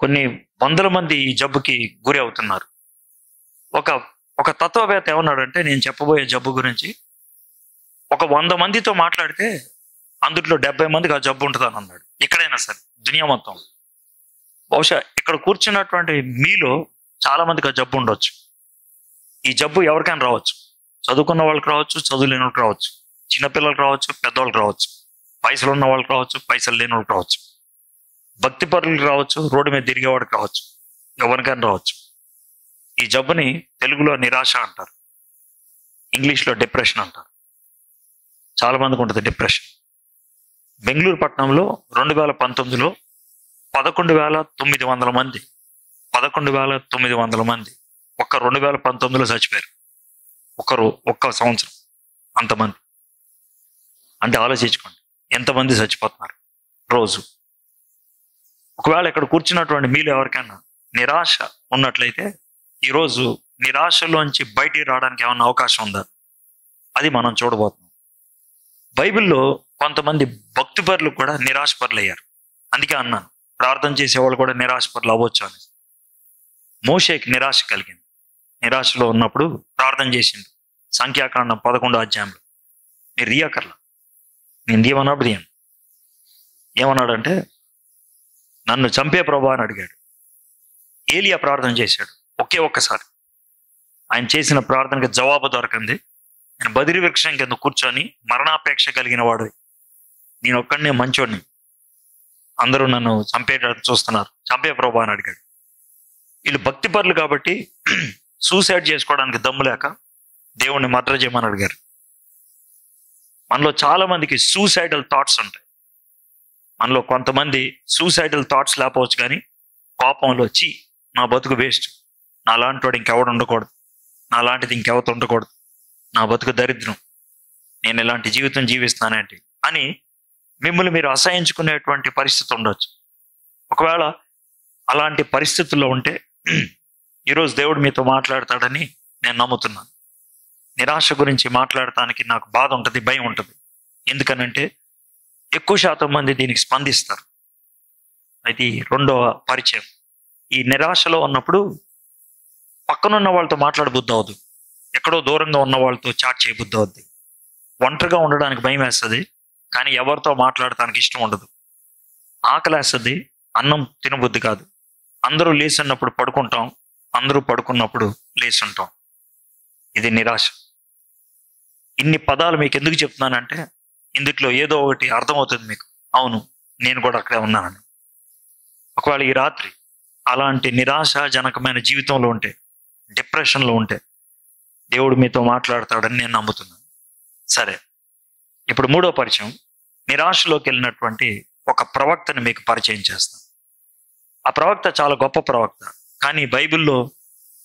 కొన్ని వందల మంది ఈ జబ్బుకి గురి అవుతున్నారు. ఒక ఒక తత్వవేత్త ఏమన్నాడంటే, నేను చెప్పబోయే జబ్బు గురించి, ఒక 100 మందితో మాట్లాడితే అందుట్లో 70 మందికి ఆ జబ్బు ఉంటుందని అన్నాడు. ఎక్కడైనా సరే దునియా మొత్తం. బహుశా ఇక్కడ కూర్చున్నటువంటి మీలో చాలా మందికి ఆ జబ్బు ఉండొచ్చు. ఈ జబ్బు ఎవరికైనా రావచ్చు. చదువుకున్న వాళ్ళకి రావచ్చు, చదువు లేని వాళ్ళకి రావచ్చు, చిన్నపిల్లలకు రావచ్చు, పెద్దవాళ్ళకి రావచ్చు, పైసలు ఉన్న వాళ్ళకి రావచ్చు, పైసలు లేని వాళ్ళకి రావచ్చు, భక్తి పరులకు రావచ్చు, రోడ్డు మీద తిరిగేవాడికి రావచ్చు, ఎవరికైనా రావచ్చు. ఈ జబ్బుని తెలుగులో నిరాశ అంటారు, ఇంగ్లీష్లో డిప్రెషన్ అంటారు. చాలా మందికి ఉంటుంది డిప్రెషన్. బెంగళూరు పట్టణంలో 2019లో 11,900 మంది 11,900 మంది ఒక్క 2019లో చచ్చిపోయారు. ఒక్క సంవత్సరం అంతమంది. అంటే ఆలోచించుకోండి ఎంతమంది చచ్చిపోతున్నారు రోజు. ఒకవేళ ఇక్కడ కూర్చున్నటువంటి మీలో ఎవరికైనా నిరాశ ఉన్నట్లయితే, ఈరోజు నిరాశలోంచి బయటికి రావడానికి ఏమన్నా అవకాశం ఉందా? అది మనం చూడబోతున్నాం. బైబిల్లో కొంతమంది భక్తిపరులు కూడా నిరాశపరులు అయ్యారు. అందుకే అన్నాను, ప్రార్థన చేసేవాళ్ళు కూడా నిరాశపరులు అవ్వచ్చు అని. మోషేకి నిరాశ కలిగింది. నిరాశలో ఉన్నప్పుడు ప్రార్థన చేసిండు. సంఖ్యాకాండం 11వ అధ్యాయంలో. మీరు రియకర్లా, నేను ఏమన్నప్పుడు దియాను. ఏమన్నాడంటే, నన్ను చంపే ప్రభా అని అడిగాడు. ఏలియా ప్రార్థన చేశాడు ఒక్కసారి. ఆయన చేసిన ప్రార్థనకి జవాబు దొరకంది. నేను బదిరి వృక్షం కింద కూర్చొని మరణాపేక్ష కలిగిన వాడు, నేను ఒక్కడనే మంచోడిని, అందరూ నన్ను చంపేటట్టు చూస్తున్నారు, చంపే ప్రభా అని అడిగాడు. వీళ్ళు భక్తిపరులు కాబట్టి సూసైడ్ చేసుకోవడానికి దమ్ము లేక దేవుణ్ణి మర్డర్ చేయమని అడిగారు. మనలో చాలా మందికి సూసైడల్ థాట్స్ ఉంటాయి. మనలో కొంతమంది సూసైడల్ థాట్స్ లేకపోవచ్చు, కానీ కోపంలో నా బతుకు వేస్ట్, నా లాంటి వాడు ఇంకెవడు ఉండకూడదు, నా లాంటిది ఇంకెవత ఉండకూడదు, నా బతుకు దరిద్రం, నేను ఇలాంటి జీవితం జీవిస్తానేంటి అని మిమ్మల్ని మీరు అసహించుకునేటువంటి పరిస్థితి ఉండొచ్చు. ఒకవేళ అలాంటి పరిస్థితుల్లో ఉంటే ఈరోజు దేవుడు మీతో మాట్లాడతాడని నేను నమ్ముతున్నాను. నిరాశ గురించి మాట్లాడటానికి నాకు బాధ ఉంటుంది, భయం ఉంటుంది. ఎందుకనంటే ఎక్కువ శాతం మంది దీనికి స్పందిస్తారు. అయితే రెండవ పరిచయం, ఈ నిరాశలో ఉన్నప్పుడు పక్కనున్న వాళ్ళతో మాట్లాడబుద్ధి అవద్దు, ఎక్కడో దూరంగా ఉన్న వాళ్ళతో చాట్ చేయబుద్ధి అవుద్ది. ఒంటరిగా ఉండడానికి భయం వేస్తుంది, కానీ ఎవరితో మాట్లాడటానికి ఇష్టం ఉండదు. ఆకలేస్తుంది, అన్నం తినబుద్ధి కాదు. అందరూ లేచినప్పుడు పడుకుంటాం, అందరూ పడుకున్నప్పుడు లేచుంటాం. ఇది నిరాశ. ఇన్ని పదాలు మీకు ఎందుకు చెప్తున్నానంటే, ఇందులో ఏదో ఒకటి అర్థమవుతుంది మీకు. అవును, నేను కూడా అక్కడే ఉన్నానని. ఒకవేళ ఈ రాత్రి అలాంటి నిరాశాజనకమైన జీవితంలో ఉంటే, డిప్రెషన్లో ఉంటే, దేవుడు మీతో మాట్లాడతాడని నేను నమ్ముతున్నాను. సరే, ఇప్పుడు మూడో పరిచయం, నిరాశలోకి వెళ్ళినటువంటి ఒక ప్రవక్తని మీకు పరిచయం చేస్తాను. ఆ ప్రవక్త చాలా గొప్ప ప్రవక్త, కానీ బైబిల్లో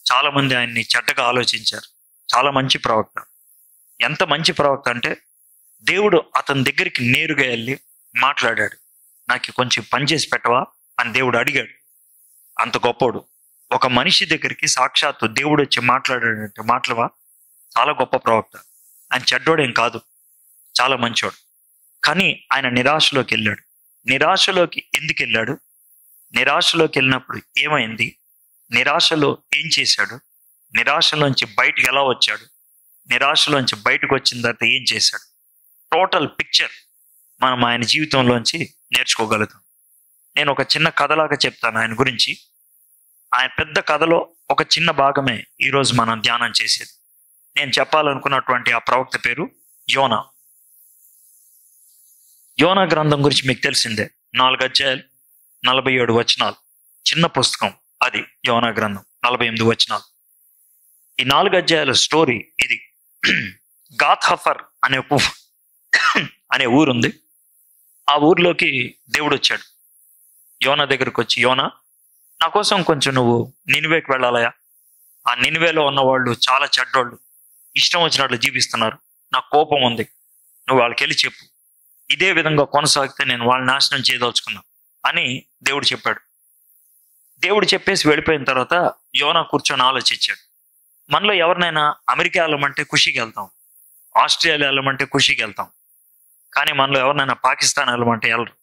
చాలా మంది ఆయన్ని చెడ్డగా ఆలోచించారు. చాలా మంచి ప్రవక్త. ఎంత మంచి ప్రవక్త అంటే, దేవుడు అతని దగ్గరికి నేరుగా వెళ్ళి మాట్లాడాడు. నాకు కొంచెం పని చేసి పెట్టవా అని దేవుడు అడిగాడు. అంత గొప్పోడు. ఒక మనిషి దగ్గరికి సాక్షాత్తు దేవుడు వచ్చి మాట్లాడాడంటే మాటలవా, చాలా గొప్ప ప్రవక్త. ఆయన చెడ్డోడేం కాదు, చాలా మంచోడు. కానీ ఆయన నిరాశలోకి వెళ్ళాడు. నిరాశలోకి ఎందుకు వెళ్ళాడు? నిరాశలోకి వెళ్ళినప్పుడు ఏమైంది? నిరాశలో ఏం చేశాడు? నిరాశలోంచి బయటకు ఎలా వచ్చాడు? నిరాశలోంచి బయటకు వచ్చిన తర్వాత ఏం చేశాడు? టోటల్ పిక్చర్ మనం ఆయన జీవితంలోంచి నేర్చుకోగలుగుతాం. నేను ఒక చిన్న కథలాగా చెప్తాను ఆయన గురించి. ఆయన పెద్ద కథలో ఒక చిన్న భాగమే ఈరోజు మనం ధ్యానం చేసేది. నేను చెప్పాలనుకున్నటువంటి ఆ ప్రవక్త పేరు యోనా. యోనా గ్రంథం గురించి మీకు తెలిసిందే. 4 అధ్యాయాలు, 47 వచనాలు, చిన్న పుస్తకం అది. యోనా గ్రంథం 48 వచనాలు. ఈ 4 అధ్యాయాల స్టోరీ ఇది. గాత్హఫర్ అనే ఊరుంది. ఆ ఊర్లోకి దేవుడు వచ్చాడు. యోనా దగ్గరికి వచ్చి, యోనా, నా కోసం కొంచెం నువ్వు నినివేకి వెళ్ళాలయా. ఆ నినివేలో ఉన్న వాళ్ళు చాలా చెడ్డోళ్ళు, ఇష్టం వచ్చినట్లు జీవిస్తున్నారు, నాకు కోపం ఉంది, నువ్వు వాళ్ళకి వెళ్ళి చెప్పు. ఇదే విధంగా కొనసాగితే నేను వాళ్ళని నాశనం చేయదలుచుకున్నా అని దేవుడు చెప్పాడు. దేవుడు చెప్పేసి వెళ్ళిపోయిన తర్వాత యోనా కూర్చొని ఆలోచించాడు. మనలో ఎవరినైనా అమెరికా వెళ్ళమంటే ఖుషికి వెళ్తాం, ఆస్ట్రేలియా వెళ్ళమంటే ఖుషికి వెళ్తాం. కానీ మనలో ఎవరినైనా పాకిస్తాన్ వెళ్ళమంటే వెళ్ళరు.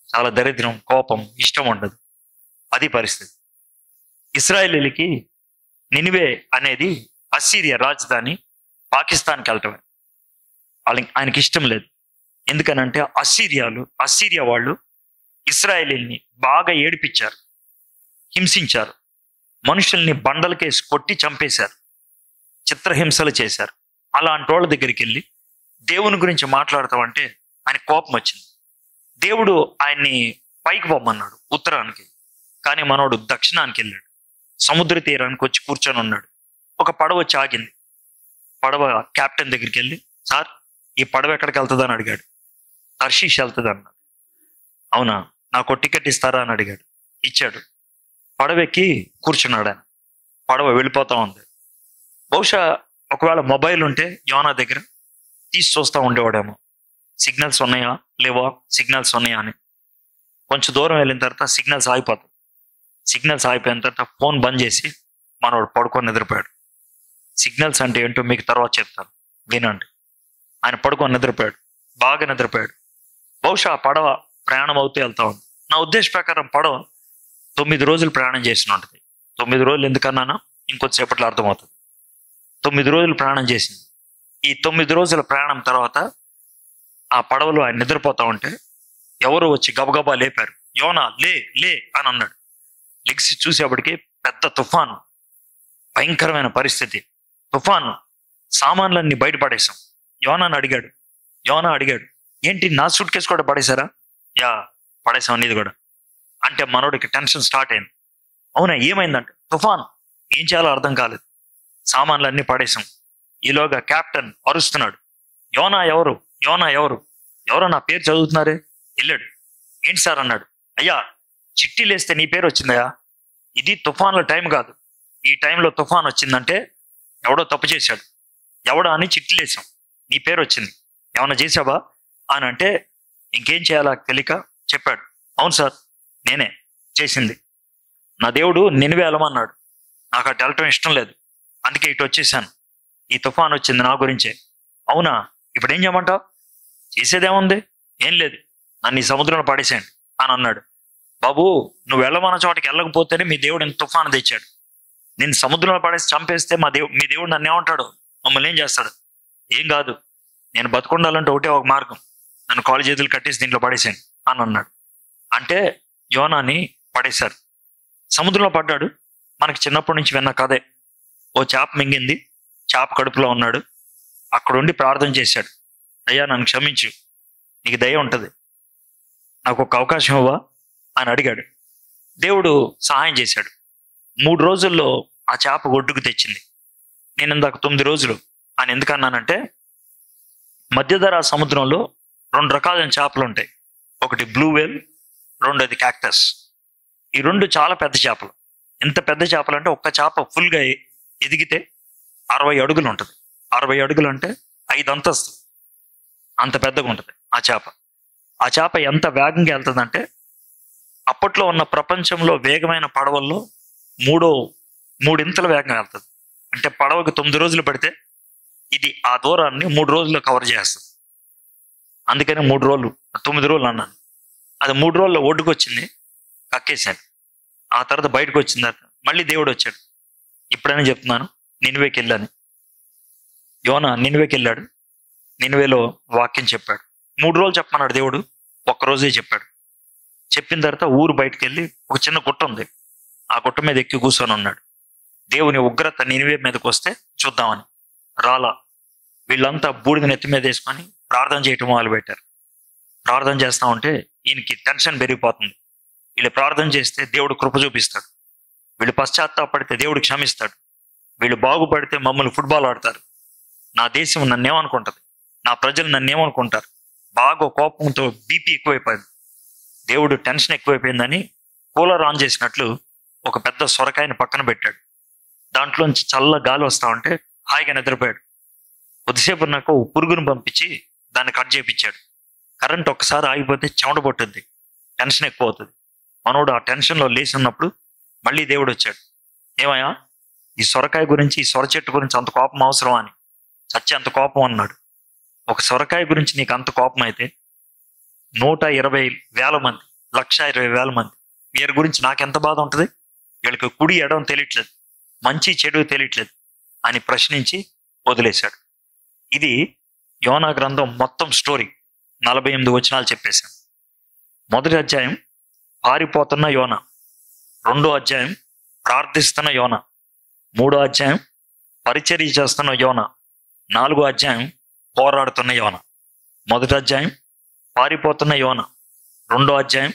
చాలా దరిద్రం, కోపం, ఇష్టం ఉండదు. అది పరిస్థితి. ఇశ్రాయేలీలకి నినివే అనేది అస్సీరియా రాజధాని, పాకిస్తాన్కి వెళ్ళటమే. ఆయనకి ఇష్టం లేదు. ఎందుకనంటే అస్సీరియా వాళ్ళు ఇశ్రాయేలీల్ని బాగా ఏడిపించారు, హింసించారు, మనుషుల్ని బండలకేసి కొట్టి చంపేశారు, చిత్రహింసలు చేశారు. అలాంటి వాళ్ళ దగ్గరికి వెళ్ళి దేవుని గురించి మాట్లాడతామంటే ఆయన కోపం వచ్చింది. దేవుడు ఆయన్ని పైకి పొమ్మన్నాడు, ఉత్తరానికి. కానీ మనోడు దక్షిణానికి వెళ్ళాడు, సముద్ర తీరానికి వచ్చి కూర్చొని ఉన్నాడు. ఒక పడవ వచ్చి ఆగింది. పడవ కెప్టెన్ దగ్గరికి వెళ్ళి, సార్ ఈ పడవ ఎక్కడికి వెళ్తుందని అడిగాడు. తర్షీష్ వెళ్తుంది అన్నాడు. అవునా, నాకు టికెట్ ఇస్తారా అని అడిగాడు. ఇచ్చాడు. పడవెక్కి కూర్చున్నాడు ఆయన. పడవ వెళ్ళిపోతా ఉంది. బహుశా ఒకవేళ మొబైల్ ఉంటే యోనా దగ్గర తీసి చూస్తూ ఉండేవాడేమో, సిగ్నల్స్ ఉన్నాయా లేవా, సిగ్నల్స్ ఉన్నాయా అని. కొంచెం దూరం వెళ్ళిన తర్వాత సిగ్నల్స్ ఆగిపోతాయి. సిగ్నల్స్ ఆగిపోయిన తర్వాత ఫోన్ బంద్ చేసి మనోడు పడుకొని నిద్రపోయాడు. సిగ్నల్స్ అంటే ఏంటో మీకు తర్వాత చెప్తాను, వినండి. ఆయన పడుకొని నిద్రపోయాడు, బాగా నిద్రపోయాడు. బహుశా ఆ పడవ ప్రయాణం అవుతూ వెళ్తా ఉంది. నా ఉద్దేశ ప్రకారం పడవ 9 రోజులు ప్రయాణం చేసిన ఉంటుంది. 9 రోజులు ఎందుకన్నానా ఇంకొద్దిసేపట్లో అర్థమవుతుంది. 9 రోజులు ప్రయాణం చేసింది. ఈ 9 రోజుల ప్రయాణం తర్వాత ఆ పడవలో ఆయన నిద్రపోతా ఉంటే ఎవరో వచ్చి గబగబా లేపారు. యోనా లే లే అని అన్నాడు. లెగ్సి చూసేప్పటికి పెద్ద తుఫాను, భయంకరమైన పరిస్థితి, తుఫాను, సామాన్లన్నీ బయటపడేశాం. యోనా అడిగాడు, ఏంటి నా సూట్ కేసు కూడా పడేశారా? యా పడేసాం, నీది కూడా. అంటే మనోడికి టెన్షన్ స్టార్ట్ అయింది. అవునా, ఏమైందంటే తుఫాను, ఏం చేయాలో అర్థం కాలేదు, సామాన్లన్నీ పడేశాం. ఈలోగా కెప్టెన్ అరుస్తున్నాడు, యోనా ఎవరు, ఎవరో నా పేరు చదువుతున్నారే. వెళ్ళాడు. ఏంటి సార్ అన్నాడు. అయ్యా చిట్టీలు వేస్తే నీ పేరు వచ్చిందయ్యా, ఇది తుఫాన్ల టైం కాదు, ఈ టైంలో తుఫాన్ వచ్చిందంటే ఎవడో తప్పు చేశాడు, ఎవడో అని చిట్టీలు వేసాం, నీ పేరు వచ్చింది, ఏమన్నా చేసావా అని అంటే ఇంకేం చేయాలా తెలియక చెప్పాడు. అవును సార్ నేనే చేసింది, నా దేవుడు నినివే వెళ్ళమన్నాడు, నాకు అటు వెళ్ళటం ఇష్టం లేదు, అందుకే ఇటు వచ్చేసాను, ఈ తుఫాన్ వచ్చింది నా గురించే. అవునా, ఇప్పుడు ఏం చేయమంటావు? చేసేదేముంది, ఏం లేదు, నన్ను ఈ సముద్రంలో పడేసేయండి అని అన్నాడు. బాబు నువ్వు వెళ్ళమన్న చోటకి వెళ్ళకపోతేనే మీ దేవుడు ఇంత తుఫాను తెచ్చాడు, నేను సముద్రంలో పడేసి చంపేస్తే మీ దేవుడు నన్ను ఏమంటాడు, మమ్మల్ని ఏం చేస్తాడు? ఏం కాదు, నేను బతుకుండాలంటే ఒకటే ఒక మార్గం, నన్ను కాలు చేతులు కట్టేసి దీంట్లో పడేసాను అని అన్నాడు. అంటే యోనాని పడేశారు, సముద్రంలో పడ్డాడు. మనకి చిన్నప్పటి నుంచి విన్న కథే. ఓ చేప మింగింది, చేప కడుపులో ఉన్నాడు, అక్కడ ఉండి ప్రార్థన చేశాడు, అయ్యా నన్ను క్షమించు, నీకు దయ ఉంటుంది, నాకు ఒక అవకాశం ఇవ్వా అని అడిగాడు. దేవుడు సహాయం చేశాడు. 3 రోజుల్లో ఆ చేప ఒడ్డుకు తెచ్చింది. నేను ఇందాక 9 రోజులు అని ఎందుకన్నానంటే, మధ్యధరా సముద్రంలో 2 రకాలైన చేపలు ఉంటాయి. ఒకటి బ్లూ వేల్, రెండోది క్యాక్టస్. ఈ 2 చాలా పెద్ద చేపలు. ఎంత పెద్ద చేపలు అంటే ఒక్క చేప ఫుల్గా ఎదిగితే 60 అడుగులు ఉంటుంది. 60 అడుగులు అంటే 5 అంతస్తులు, అంత పెద్దగా ఉంటుంది ఆ చేప. ఆ చేప ఎంత వేగంగా వెళ్తుందంటే అప్పట్లో ఉన్న ప్రపంచంలో వేగమైన పడవల్లో మూడింతల వేగంగా వెళ్తుంది. అంటే పడవకి 9 రోజులు పడితే ఇది ఆ దూరాన్ని 3 రోజుల్లో కవర్ చేస్తుంది. అందుకని 3 రోజులు 9 రోజులు అన్నాను. అది 3 రోజుల్లో ఒడ్డుకు వచ్చింది, కక్కేశాను. ఆ తర్వాత బయటకు వచ్చిన తర్వాత మళ్ళీ దేవుడు వచ్చాడు. ఇప్పుడైనా చెప్తున్నాను, నినివేకి వెళ్ళాను. యోనా నినివేకి వెళ్ళాడు, నినివేలో వాక్యం చెప్పాడు. 3 రోజులు చెప్పమన్నాడు దేవుడు, 1 రోజే చెప్పాడు. చెప్పిన తర్వాత ఊరు బయటకు వెళ్ళి ఒక చిన్న గుట్ట ఉంది, ఆ గుట్ట మీద ఎక్కి కూర్చొని ఉన్నాడు. దేవుని ఉగ్రత నినివే మీదకి వస్తే చూద్దామని రాలా. వీళ్ళంతా బూడిద నెత్తి మీద వేసుకొని ప్రార్థన చేయటం మొదలు పెట్టారు. ప్రార్థన చేస్తా ఉంటే ఈయనకి టెన్షన్ పెరిగిపోతుంది. వీళ్ళు ప్రార్థన చేస్తే దేవుడు కృప చూపిస్తాడు, వీళ్ళు పశ్చాత్తాపడితే దేవుడు క్షమిస్తాడు, వీళ్ళు బాగుపడితే మమ్మల్ని ఫుట్బాల్ ఆడతారు, నా దేశం నన్నేమనుకుంటుంది, నా ప్రజలు నన్నేమనుకుంటారు. బాగా కోపంతో బీపీ ఎక్కువైపోయింది. దేవుడు టెన్షన్ ఎక్కువైపోయిందని కూలర్ ఆన్ చేసినట్లు ఒక పెద్ద సొరకాయని పక్కన పెట్టాడు. దాంట్లోంచి చల్ల గాలి వస్తా ఉంటే హాయిగా నిద్రపోయాడు. కొద్దిసేపు నాకు పురుగును పంపించి దాన్ని కట్ చేయించాడు. కరెంట్ ఒక్కసారి ఆగిపోతే చెమట పట్టుద్ది, టెన్షన్ ఎక్కువ అవుతుంది. మనోడు ఆ టెన్షన్లో లేచి ఉన్నప్పుడు మళ్ళీ దేవుడు వచ్చాడు. ఏమయ్యా, ఈ సొరకాయ గురించి, ఈ సొర చెట్టు గురించి అంత కోపం అవసరమా అని. చచ్చి అంత కోపం అన్నాడు. ఒక సొరకాయ గురించి నీకు అంత కోపం అయితే 120,000 మంది, 120,000 మంది వీరి గురించి నాకెంత బాధ ఉంటుంది, వీళ్ళకి కుడి ఎడం తెలియట్లేదు, మంచి చెడు తెలియట్లేదు అని ప్రశ్నించి వదిలేశాడు. ఇది యోనా గ్రంథం మొత్తం స్టోరీ. 48 వచనాలు చెప్పేశాను. మొదటి అధ్యాయం పారిపోతున్న యోనా, 2వ అధ్యాయం ప్రార్థిస్తున్న యోనా, 3వ అధ్యాయం పరిచర్య చేస్తున్న యోనా, 4వ అధ్యాయం పోరాడుతున్న యోనా. మొదటి అధ్యాయం పారిపోతున్న యోనా, 2వ అధ్యాయం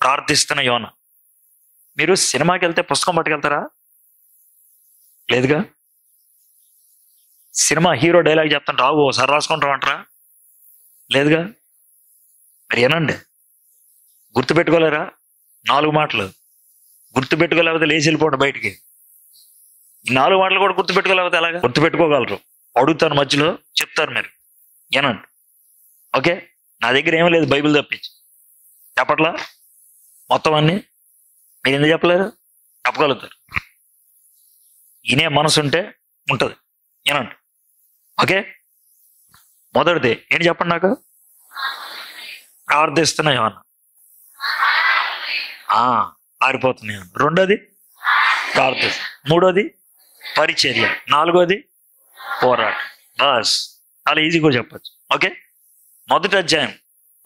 ప్రార్థిస్తున్న యోనా. మీరు సినిమాకి వెళ్తే పుస్తకం పట్టుకెళ్తారా? లేదుగా. సినిమా హీరో డైలాగ్ చెప్తాను, రావు ఓసారి రాసుకుంటామంటారా? లేదుగా. మరి ఏనండి, గుర్తుపెట్టుకోలేరా? 4 మాటలు గుర్తుపెట్టుకోలేకపోతే లేచి వెళ్ళిపోండి బయటికి. ఈ 4 మాటలు కూడా గుర్తుపెట్టుకోలేకపోతే ఎలాగా? గుర్తుపెట్టుకోగలరు. అడుగుతాను, మధ్యలో చెప్తారు మీరు. ఏనండి, ఓకే. నా దగ్గర ఏమీ లేదు బైబిల్ తప్పించి. చెప్పట్లా మొత్తం అన్ని? మీరు ఎందుకు చెప్పలేరు? చెప్పగలుగుతారు. ఈయనే మనసు ఉంటే ఉంటుంది. ఏనండి, ఓకే. మొదటిది ఏంటి చెప్పండి నాకు? ప్రార్థిస్తున్న యోనా, పారిపోతున్న యోనా. 2వది ప్రార్థిస్తు, 3వది పరిచర్య, 4వది పోరాటం. బస్ చాలా ఈజీగా చెప్పచ్చు. ఓకే. మొదటి అధ్యాయం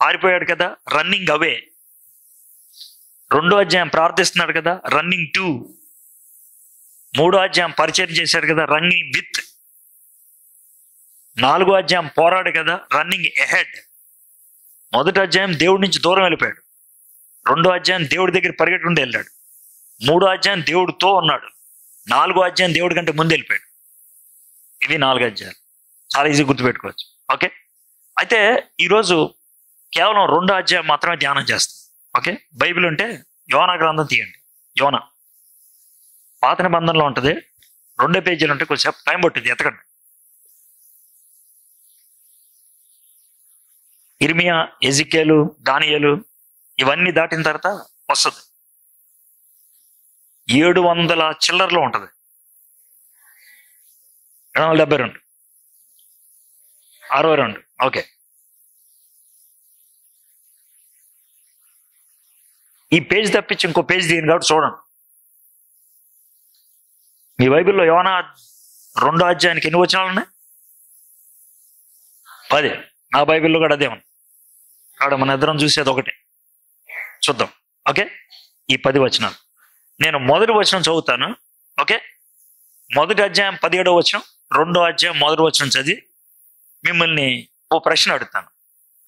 పారిపోయాడు కదా, రన్నింగ్ అవే. 2వ అధ్యాయం ప్రార్థిస్తున్నాడు కదా, రన్నింగ్ టు. 3వ అధ్యాయం పరిచయం చేశాడు కదా, రన్నింగ్ విత్. 4వ అధ్యాయం పోరాడు కదా, రన్నింగ్ ఎహెడ్. మొదటి అధ్యాయం దేవుడి నుంచి దూరం వెళ్ళిపోయాడు. 2వ అధ్యాయం దేవుడి దగ్గర పరిగెట్టుకుంటూ వెళ్ళాడు. 3వ అధ్యాయం దేవుడితో ఉన్నాడు. 4వ అధ్యాయం దేవుడి కంటే ముందు వెళ్ళిపోయాడు. ఇవి 4 అధ్యాయాలు. చాలా ఈజీ గుర్తుపెట్టుకోవచ్చు. ఓకే. అయితే ఈరోజు కేవలం 2వ అధ్యాయం మాత్రమే ధ్యానం చేస్తాం. ఓకే. బైబిల్ ఉంటే యోనా గ్రంథం తీయండి. యోనా పాత నిబంధనలో ఉంటుంది, 2 పేజీలు ఉంటే కొంచెం టైం పట్టింది, ఎతకండి. ఇర్మియా, ఎజికేలు, దానియేలు ఇవన్నీ దాటిన తర్వాత వస్తుంది. 700 చిల్లరలో ఉంటుంది. 272, 62. ఓకే. ఈ పేజ్ తప్పించి ఇంకో పేజ్ తీయండి కాబట్టి చూడండి. మీ బైబిల్లో యోనా 2వ అధ్యాయానికి ఎన్ని వచనాలు ఉన్నాయి? 10. నా బైబిల్లో కూడా అదే ఉంది. కాడ మన ఇద్దరం చూసేది ఒకటే. చూద్దాం. ఓకే. ఈ 10 వచనాలు నేను మొదటి వచనం చదువుతాను. ఓకే. మొదటి అధ్యాయం 17వ వచనం, 2వ అధ్యాయం మొదటి వచనం చదివి మిమ్మల్ని ఓ ప్రశ్న అడుగుతాను.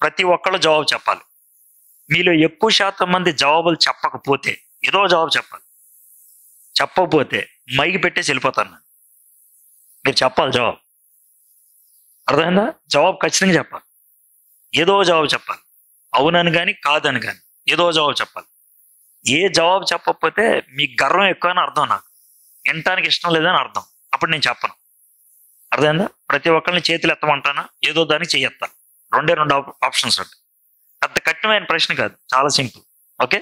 ప్రతి ఒక్కళ్ళు జవాబు చెప్పాలి. మీలో ఎక్కువ శాతం మంది జవాబులు చెప్పకపోతే, ఏదో జవాబు చెప్పాలి. చెప్పకపోతే మైకి పెట్టేసి వెళ్ళిపోతాను నేను. మీరు చెప్పాలి జవాబు. అర్థమైందా? జవాబు ఖచ్చితంగా చెప్పాలి. ఏదో జవాబు చెప్పాలి. అవునని కానీ కాదని కానీ ఏదో జవాబు చెప్పాలి. ఏ జవాబు చెప్పకపోతే మీ గర్వం ఎక్కువ అని అర్థం, నాకు వినటానికి ఇష్టం లేదని అర్థం. అప్పుడు నేను చెప్పను. అర్థమైందా? ప్రతి ఒక్కరిని చేతులు ఎత్తమంటానా, ఏదో దానికి చెయ్యెత్తాలి. 2 ఆప్షన్స్ ఉంటాయి. అంత కఠినమైన ప్రశ్న కాదు, చాలా సింపుల్. ఓకే.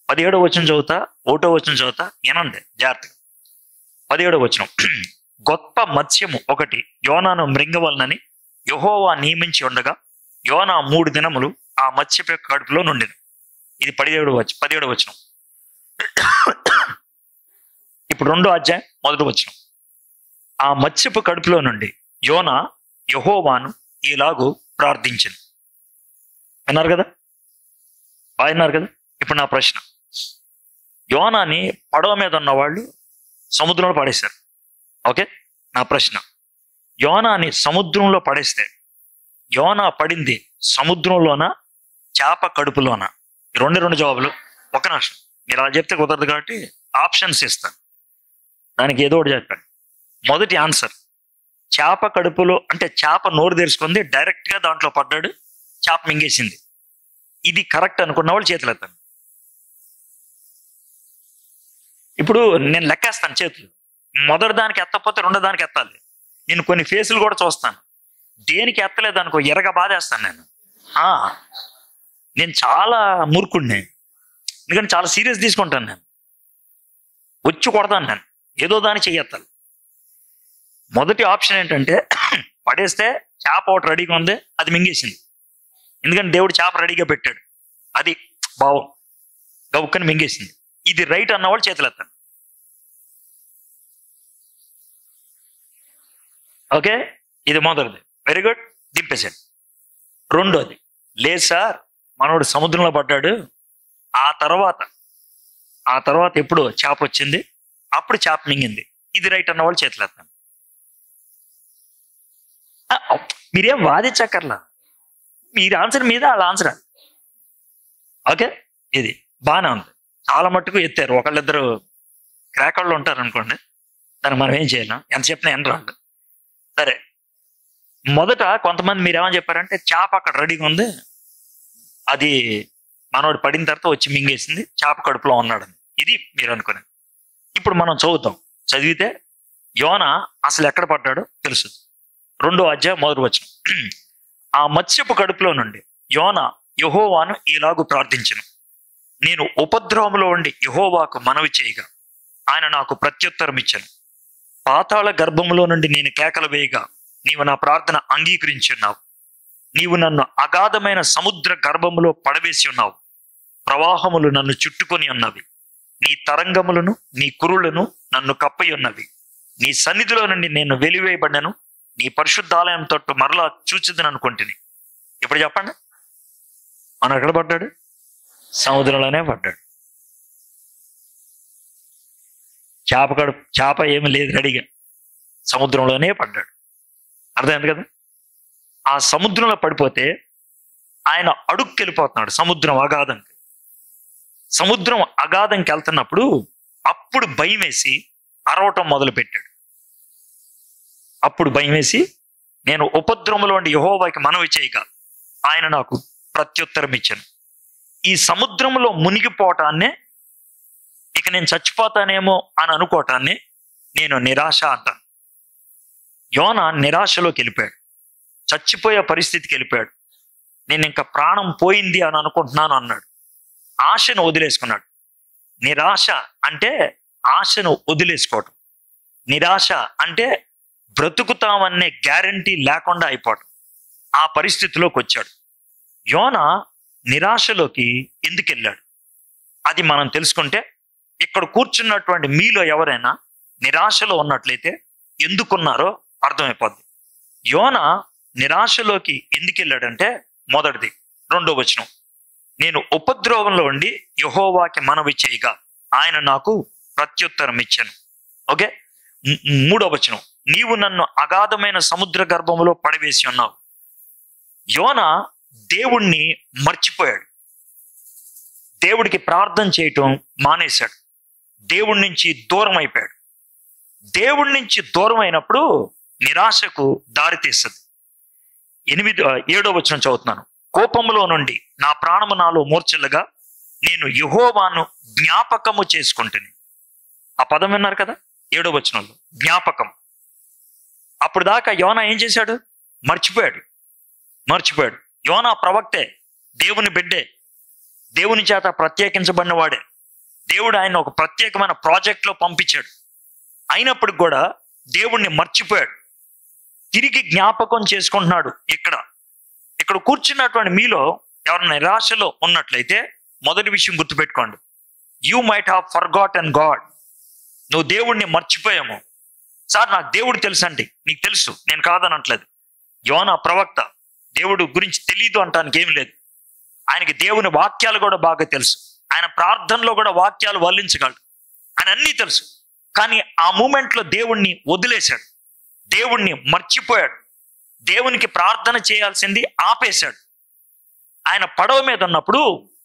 17వ వచనం చదువుతా, 1వ వచనం చదువుతా, ఏనండి జాగ్రత్తగా. 17వ వచనం. గొప్ప మత్స్యము ఒకటి యోనాను మృంగవలనని యెహోవా నియమించి ఉండగా యోనా 3 దినములు ఆ మత్స్యపు యొక్క కడుపులో నుండిన. ఇది 17వ వచనం. ఇప్పుడు 2వ అధ్యాయం 1వ వచనం. ఆ మత్స్యపు కడుపులో నుండి యోనా యెహోవాను ఇలాగూ ప్రార్థించింది. విన్నారు కదా? విన్నారు కదా? ఇప్పుడు నా ప్రశ్న, యోనాని పడవ మీద ఉన్న వాళ్ళు సముద్రంలో పడేశారు. ఓకే. నా ప్రశ్న, యోనాని సముద్రంలో పడేస్తే యోనా పడింది సముద్రంలోనా చేప కడుపులోనా? 2 జవాబులు. ఒక నిమిషం, మీరు అలా చెప్తే కుదరదు కాబట్టి ఆప్షన్స్ ఇస్తాను, దానికి ఏదో ఒకటి చెప్పండి. మొదటి ఆన్సర్ చేప కడుపులో, అంటే చేప నోరు తెరుచుకుంది, డైరెక్ట్ గా దాంట్లో పడ్డాడు, చేప మింగేసింది. ఇది కరెక్ట్ అనుకున్న వాళ్ళు చేతులు ఎత్తండి. ఇప్పుడు నేను లెక్కేస్తాను చేతులు. మొదటి దానికి ఎత్తకపోతే 2వ దానికి ఎత్తాలి. నేను కొన్ని ఫేసులు కూడా చూస్తాను. దేనికి ఎత్తలేదు అనుకో, ఎరగ బాధేస్తాను నేను. నేను చాలా మూర్ఖుడిని, ఎందుకంటే చాలా సీరియస్ తీసుకుంటాను. నేను వచ్చి కొడతాను, నేను ఏదో దాన్ని చెయ్యెత్తాలి. మొదటి ఆప్షన్ ఏంటంటే పడేస్తే చేప ఒకటి రెడీగా ఉంది, అది మింగేసింది. ఎందుకంటే దేవుడు చేప రెడీగా పెట్టాడు. అది భావం. గబుక్కని మింగేసింది. ఇది రైట్ అన్నవాళ్ళు చేతులు ఎత్తండి. ఓకే, ఇది మొదటిది. వెరీ గుడ్, దింపేశాడు. రెండోది, లేదు సార్ మనోడు సముద్రంలో పడ్డాడు, ఆ తర్వాత ఎప్పుడు చేప వచ్చింది, అప్పుడు చేప మింగింది, ఇది రైట్ అన్నవాళ్ళు చేతులు ఎత్తండి. మీరేం వాదించక్కర్లా, మీరు ఆన్సర్ మీద వాళ్ళ ఆన్సర్. ఓకే, ఇది బాగానే ఉంది. చాలా మట్టుకు ఎత్తారు. ఒకళ్ళిద్దరు క్రాకళ్ళు ఉంటారు అనుకోండి, దాన్ని మనం ఏం చేయలేం, ఎంత చెప్పినా ఎంత రాదు. సరే, మొదట కొంతమంది మీరు ఏమని చెప్పారంటే చేప అక్కడ రెడీగా ఉంది, అది మనోడు పడిన తర్వాత వచ్చి మింగేసింది, చేప కడుపులో ఉన్నాడని. ఇది మీరు అనుకునేది. ఇప్పుడు మనం చదివితే యోనా అసలు ఎక్కడ పడ్డాడో తెలుస్తుంది. 2వ అధ్యాయం 1వ వచనం. ఆ మత్స్యపు కడుపులో నుండి యోనా యెహోవాను ఇలాగు ప్రార్థించెను, నేను ఉపద్రవములో ఉండి యెహోవాకు మనవి చేయగా ఆయన నాకు ప్రత్యుత్తరం ఇచ్చెను. పాతాళ గర్భములో నుండి నేను కేకలు వేయగా నీవు నా ప్రార్థన అంగీకరించున్నావు. నీవు నన్ను అగాధమైన సముద్ర గర్భములో పడవేసి ఉన్నావు. ప్రవాహములు నన్ను చుట్టుకొని ఉన్నవి, నీ తరంగములను నీ కురులను నన్ను కప్పయి ఉన్నవి. నీ సన్నిధిలో నుండి నేను వెలివేయబడ్డాను, నీ పరిశుద్ధాలయం తట్టు మరలా చూచిదని అనుకుంటుని. ఇప్పుడు చెప్పండి, మనం ఎక్కడ పడ్డాడు? సముద్రంలోనే పడ్డాడు. చేప ఏమి లేదు రెడీగా, సముద్రంలోనే పడ్డాడు. అర్థమైంది కదా? ఆ సముద్రంలో పడిపోతే ఆయన అడుక్కి వెళ్ళిపోతున్నాడు సముద్రం అగాధంకి. సముద్రం అగాధంకి వెళ్తున్నప్పుడు అప్పుడు భయం వేసి అరవటం మొదలు పెట్టాడు. అప్పుడు భయం వేసి నేను ఉపద్రవములో ఉండి యెహోవాకి మనవి చేయగా ఆయన నాకు ప్రత్యుత్తరం ఇచ్చాను. ఈ సముద్రంలో మునిగిపోవటాన్నే, ఇక నేను చచ్చిపోతానేమో అని అనుకోవటాన్ని నేను నిరాశ అంటాను. యోనా నిరాశలోకి వెళ్ళిపోయాడు, చచ్చిపోయే పరిస్థితికి వెళ్ళిపోయాడు. నేను ఇంకా ప్రాణం పోయింది అని అనుకుంటున్నాను అన్నాడు. ఆశను వదిలేసుకున్నాడు. నిరాశ అంటే ఆశను వదిలేసుకోవటం. నిరాశ అంటే బ్రతుకుతామనే గ్యారంటీ లేకుండా అయిపోవటం. ఆ పరిస్థితిలోకి వచ్చాడు. యోనా నిరాశలోకి ఎందుకు వెళ్ళాడు అది మనం తెలుసుకుంటే, ఇక్కడ కూర్చున్నటువంటి మీలో ఎవరైనా నిరాశలో ఉన్నట్లయితే ఎందుకున్నారో అర్థమైపోద్ది. యోనా నిరాశలోకి ఎందుకు వెళ్ళాడంటే, మొదటిది 2వ వచనం, నేను ఉపద్రవంలో ఉండి యెహోవాకి మనవి చేయగా ఆయన నాకు ప్రత్యుత్తరం ఇచ్చాను. ఓకే, 3వ వచనం, నీవు నన్ను అగాధమైన సముద్ర గర్భములో పడవేసి ఉన్నావు. యోనా దేవుణ్ణి మర్చిపోయాడు. దేవుడికి ప్రార్థన చేయటం మానేశాడు. దేవుడి నుంచి దూరం అయిపోయాడు. దేవుడి నుంచి దూరం అయినప్పుడు నిరాశకు దారితీస్తుంది. 7వ వచనం చదువుతున్నాను. కోపములో నుండి నా ప్రాణము నాలో మూర్ఛలుగా నేను యెహోవాను జ్ఞాపకము చేసుకుంటుని. ఆ పదం విన్నారు కదా 7వ వచనంలో, జ్ఞాపకం. అప్పుడు దాకా యోనా ఏం చేశాడు? మర్చిపోయాడు. యోనా ప్రవక్తే, దేవుని బిడ్డే, దేవుని చేత ప్రత్యేకించబడిన వాడే. దేవుడు ఆయన ఒక ప్రత్యేకమైన ప్రాజెక్ట్లో పంపించాడు. అయినప్పుడు కూడా దేవుణ్ణి మర్చిపోయాడు. తిరిగి జ్ఞాపకం చేసుకుంటున్నాడు. ఇక్కడ కూర్చున్నటువంటి మీలో ఎవరైనా నిరాశలో ఉన్నట్లయితే మొదటి విషయం గుర్తుపెట్టుకోండి, you might have forgotten God. నువ్వు దేవుణ్ణి మర్చిపోయాము. సార్ నాకు దేవుడు తెలుసు అండి. నీకు తెలుసు, నేను కాదనట్లేదు. యోనా ప్రవక్త, దేవుడు గురించి తెలీదు అంటానికి ఏమి లేదు. ఆయనకి దేవుని వాక్యాలు కూడా బాగా తెలుసు. ఆయన ప్రార్థనలో కూడా వాక్యాలు వల్లించగలడు. ఆయన అన్నీ తెలుసు. కానీ ఆ మూమెంట్లో దేవుణ్ణి వదిలేశాడు, దేవుణ్ణి మర్చిపోయాడు. దేవునికి ప్రార్థన చేయాల్సింది ఆపేశాడు. ఆయన పడవ మీద ఉన్నప్పుడు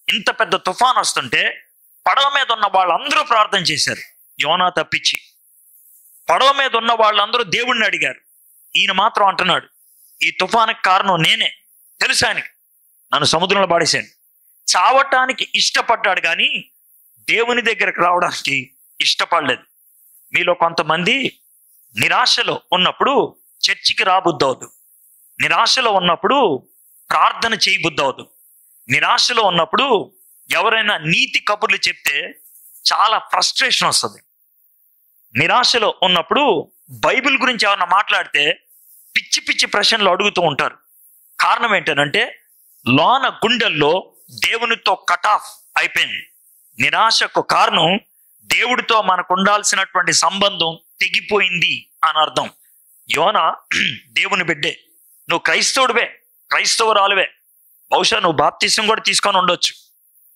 ఇంత పెద్ద తుఫాన్ వస్తుంటే పడవ మీద ఉన్న వాళ్ళందరూ ప్రార్థన చేశారు, యోనా తప్పించి. పడవ మీద ఉన్న వాళ్ళందరూ దేవుణ్ణి అడిగారు. ఈయన మాత్రం అంటున్నాడు, ఈ తుఫానికి కారణం నేనే, తెలుసు ఆయనకి, నన్ను సముద్రంలో పడేశాడు. చావటానికి ఇష్టపడ్డాడు కానీ దేవుని దగ్గరకు రావడానికి ఇష్టపడలేదు. మీలో కొంతమంది నిరాశలో ఉన్నప్పుడు చర్చికి రాబుద్దవద్దు, నిరాశలో ఉన్నప్పుడు ప్రార్థన చేయబుద్దవద్దు, నిరాశలో ఉన్నప్పుడు ఎవరైనా నీతి కబుర్లు చెప్తే చాలా ఫ్రస్ట్రేషన్ వస్తుంది. నిరాశలో ఉన్నప్పుడు బైబిల్ గురించి ఏమన్నా మాట్లాడితే పిచ్చి పిచ్చి ప్రశ్నలు అడుగుతూ ఉంటారు. కారణం ఏంటంటే లోన గుండెల్లో దేవునితో కట్ ఆఫ్ అయిపోయింది. నిరాశకు కారణం దేవుడితో మనకు ఉండాల్సినటువంటి సంబంధం తెగిపోయింది అని అర్థం. యోనా దేవుని బిడ్డే, నువ్వు క్రైస్తవుడివే, క్రైస్తవురాలువే, బహుశా నువ్వు బాప్తిసం కూడా తీసుకొని ఉండొచ్చు,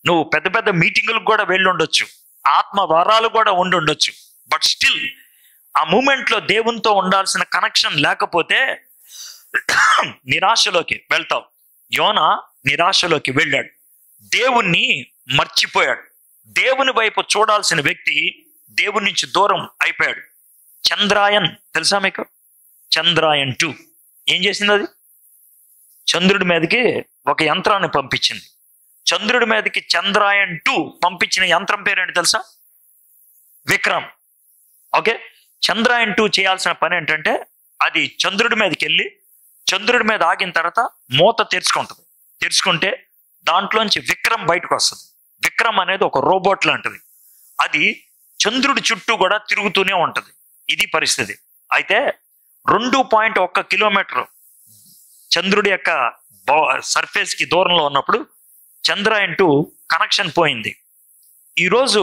నువ్వు పెద్ద పెద్ద మీటింగులకు కూడా వెళ్ళి ఉండొచ్చు, ఆత్మ వరాలు కూడా ఉండి ఉండొచ్చు. బట్ స్టిల్ ఆ మూమెంట్లో దేవునితో ఉండాల్సిన కనెక్షన్ లేకపోతే నిరాశలోకి వెళ్తావు. యోనా నిరాశలోకి వెళ్ళాడు, దేవుణ్ణి మర్చిపోయాడు. దేవుని వైపు చూడాల్సిన వ్యక్తి దేవుని నుంచి దూరం అయిపోయాడు. చంద్రాయన్ తెలుసా మీకు? చంద్రాయన్-2 ఏం చేసింది? అది చంద్రుడి మీదకి ఒక యంత్రాన్ని పంపించింది. చంద్రుడి మీదకి చంద్రాయన్-2 పంపించిన యంత్రం పేరేంటి తెలుసా? విక్రమ్. ఓకే, చంద్రాయన్-2 చేయాల్సిన పని ఏంటంటే, అది చంద్రుడి మీదకి వెళ్ళి చంద్రుడి మీద ఆగిన తర్వాత మూత తెరుచుకుంటుంది. తెరుచుకుంటే దాంట్లోంచి విక్రమ్ బయటకు వస్తుంది. విక్రమ్ అనేది ఒక రోబోట్ లాంటిది. అది చంద్రుడి చుట్టూ కూడా తిరుగుతూనే ఉంటుంది. ఇది పరిస్థితి. అయితే 2.1 కిలోమీటర్ చంద్రుడి యొక్క సర్ఫేస్ కి దూరంలో ఉన్నప్పుడు చంద్రాయన్-2 కనెక్షన్ పోయింది. ఈరోజు